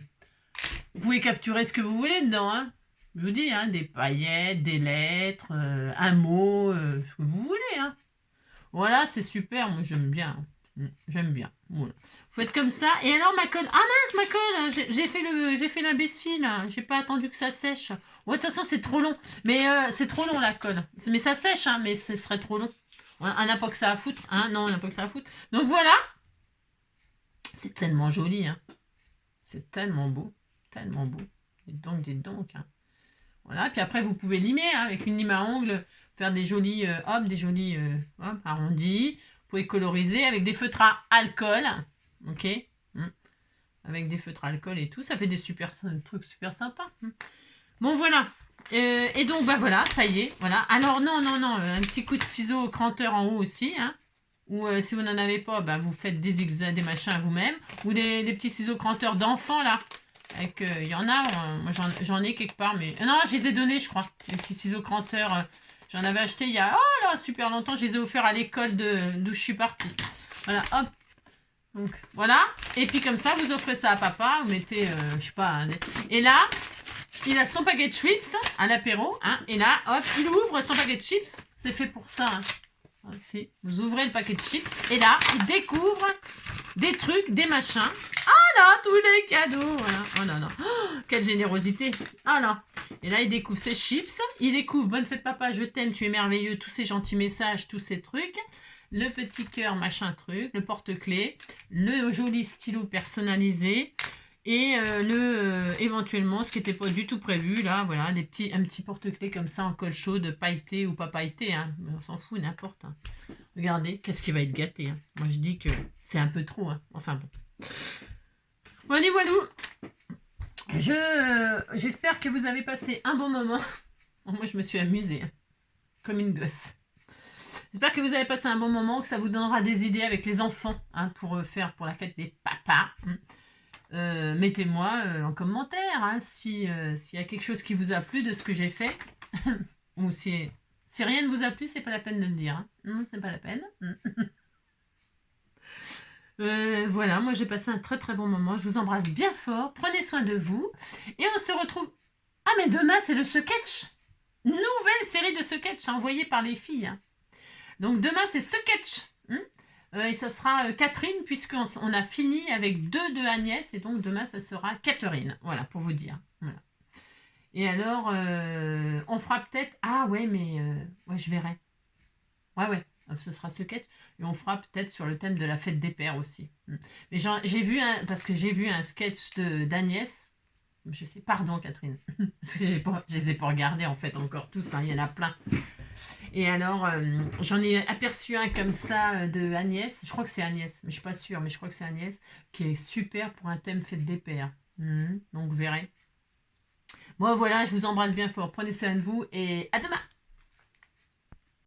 Vous pouvez capturer ce que vous voulez dedans. Hein. Je vous dis, hein, des paillettes, des lettres, un mot, ce que vous voulez. Hein. Voilà, c'est super, moi j'aime bien. J'aime bien. Voilà. Vous faites comme ça. Et alors ma colle. Ah mince, ma colle, j'ai fait l'imbécile. J'ai pas attendu que ça sèche. Ouais, de toute façon, c'est trop long. Mais c'est trop long la colle. Mais ça sèche, hein, mais ce serait trop long. On n'a pas que ça à foutre. Hein, non, on n'a pas que ça à foutre. Donc voilà. C'est tellement joli. Hein. C'est tellement beau. Tellement beau. Dites donc. Hein. Voilà, puis après vous pouvez limer hein, avec une lime à ongles, faire des jolis arrondis. Vous pouvez coloriser avec des feutres à alcool, ok, avec des feutres à alcool et tout, ça fait des trucs super sympas. Bon voilà, et donc bah voilà, ça y est, voilà. Alors non, un petit coup de ciseau cranteur en haut aussi, hein. Ou si vous n'en avez pas, bah, vous faites des zigzags, des machins vous-même, ou des petits ciseaux cranteurs d'enfants là. Il y en a, moi j'en ai quelque part, mais... non, je les ai donnés, je crois. Les petits ciseaux cranteurs, j'en avais acheté il y a super longtemps. Je les ai offerts à l'école d'où je suis partie. Voilà, hop. Donc, voilà. Et puis comme ça, vous offrez ça à papa. Vous mettez, je sais pas... Et là, il a son paquet de chips à l'apéro. Hein, et là, hop, il ouvre son paquet de chips. C'est fait pour ça. Hein. Ici, vous ouvrez le paquet de chips. Et là, il découvre des trucs, des machins. Ah là, tous les cadeaux. Voilà. Oh non, non. Oh, quelle générosité. Ah là. Et là, il découvre ses chips. Il découvre bonne fête papa, je t'aime, tu es merveilleux. Tous ces gentils messages, tous ces trucs. Le petit cœur, machin truc. Le porte-clés. Le joli stylo personnalisé. Et éventuellement, ce qui n'était pas du tout prévu, là, voilà, un petit porte-clés comme ça en colle chaude, pailleté ou pas pailleté, hein. On s'en fout, n'importe. Hein. Regardez, qu'est-ce qui va être gâté. Hein. Moi, je dis que c'est un peu trop. Hein. Enfin bon. Voilà, j'espère que vous avez passé un bon moment. Moi, je me suis amusée, hein, comme une gosse. J'espère que vous avez passé un bon moment, que ça vous donnera des idées avec les enfants hein, pour faire pour la fête des papas. Mettez-moi en commentaire hein, s'il y a quelque chose qui vous a plu de ce que j'ai fait. Ou si rien ne vous a plu, c'est pas la peine de le dire. Hein. C'est pas la peine. Voilà, moi j'ai passé un très très bon moment. Je vous embrasse bien fort. Prenez soin de vous. Et on se retrouve... Ah mais demain c'est le sketch. nouvelle série de sketchs envoyée par les filles. Hein. Donc demain, c'est sketch. Et ça sera Catherine, puisqu'on a fini avec 2 de Agnès. Et donc demain, ça sera Catherine. Voilà, pour vous dire. Voilà. Et alors, on fera peut-être... Ah ouais, mais... ouais, je verrai. Ouais. Ce sera sketch. Et on fera peut-être sur le thème de la fête des pères aussi. Mais j'ai vu parce que j'ai vu un sketch d'Agnès. Je sais, pardon Catherine. Parce que je les ai pas regardés en fait encore tous. Hein, il y en a plein. Et alors, j'en ai aperçu un comme ça de Agnès. Je crois que c'est Agnès, mais je suis pas sûre. Mais je crois que c'est Agnès. Qui est super pour un thème fête des pères. Donc vous verrez. Bon voilà, je vous embrasse bien fort. Prenez soin de vous et à demain.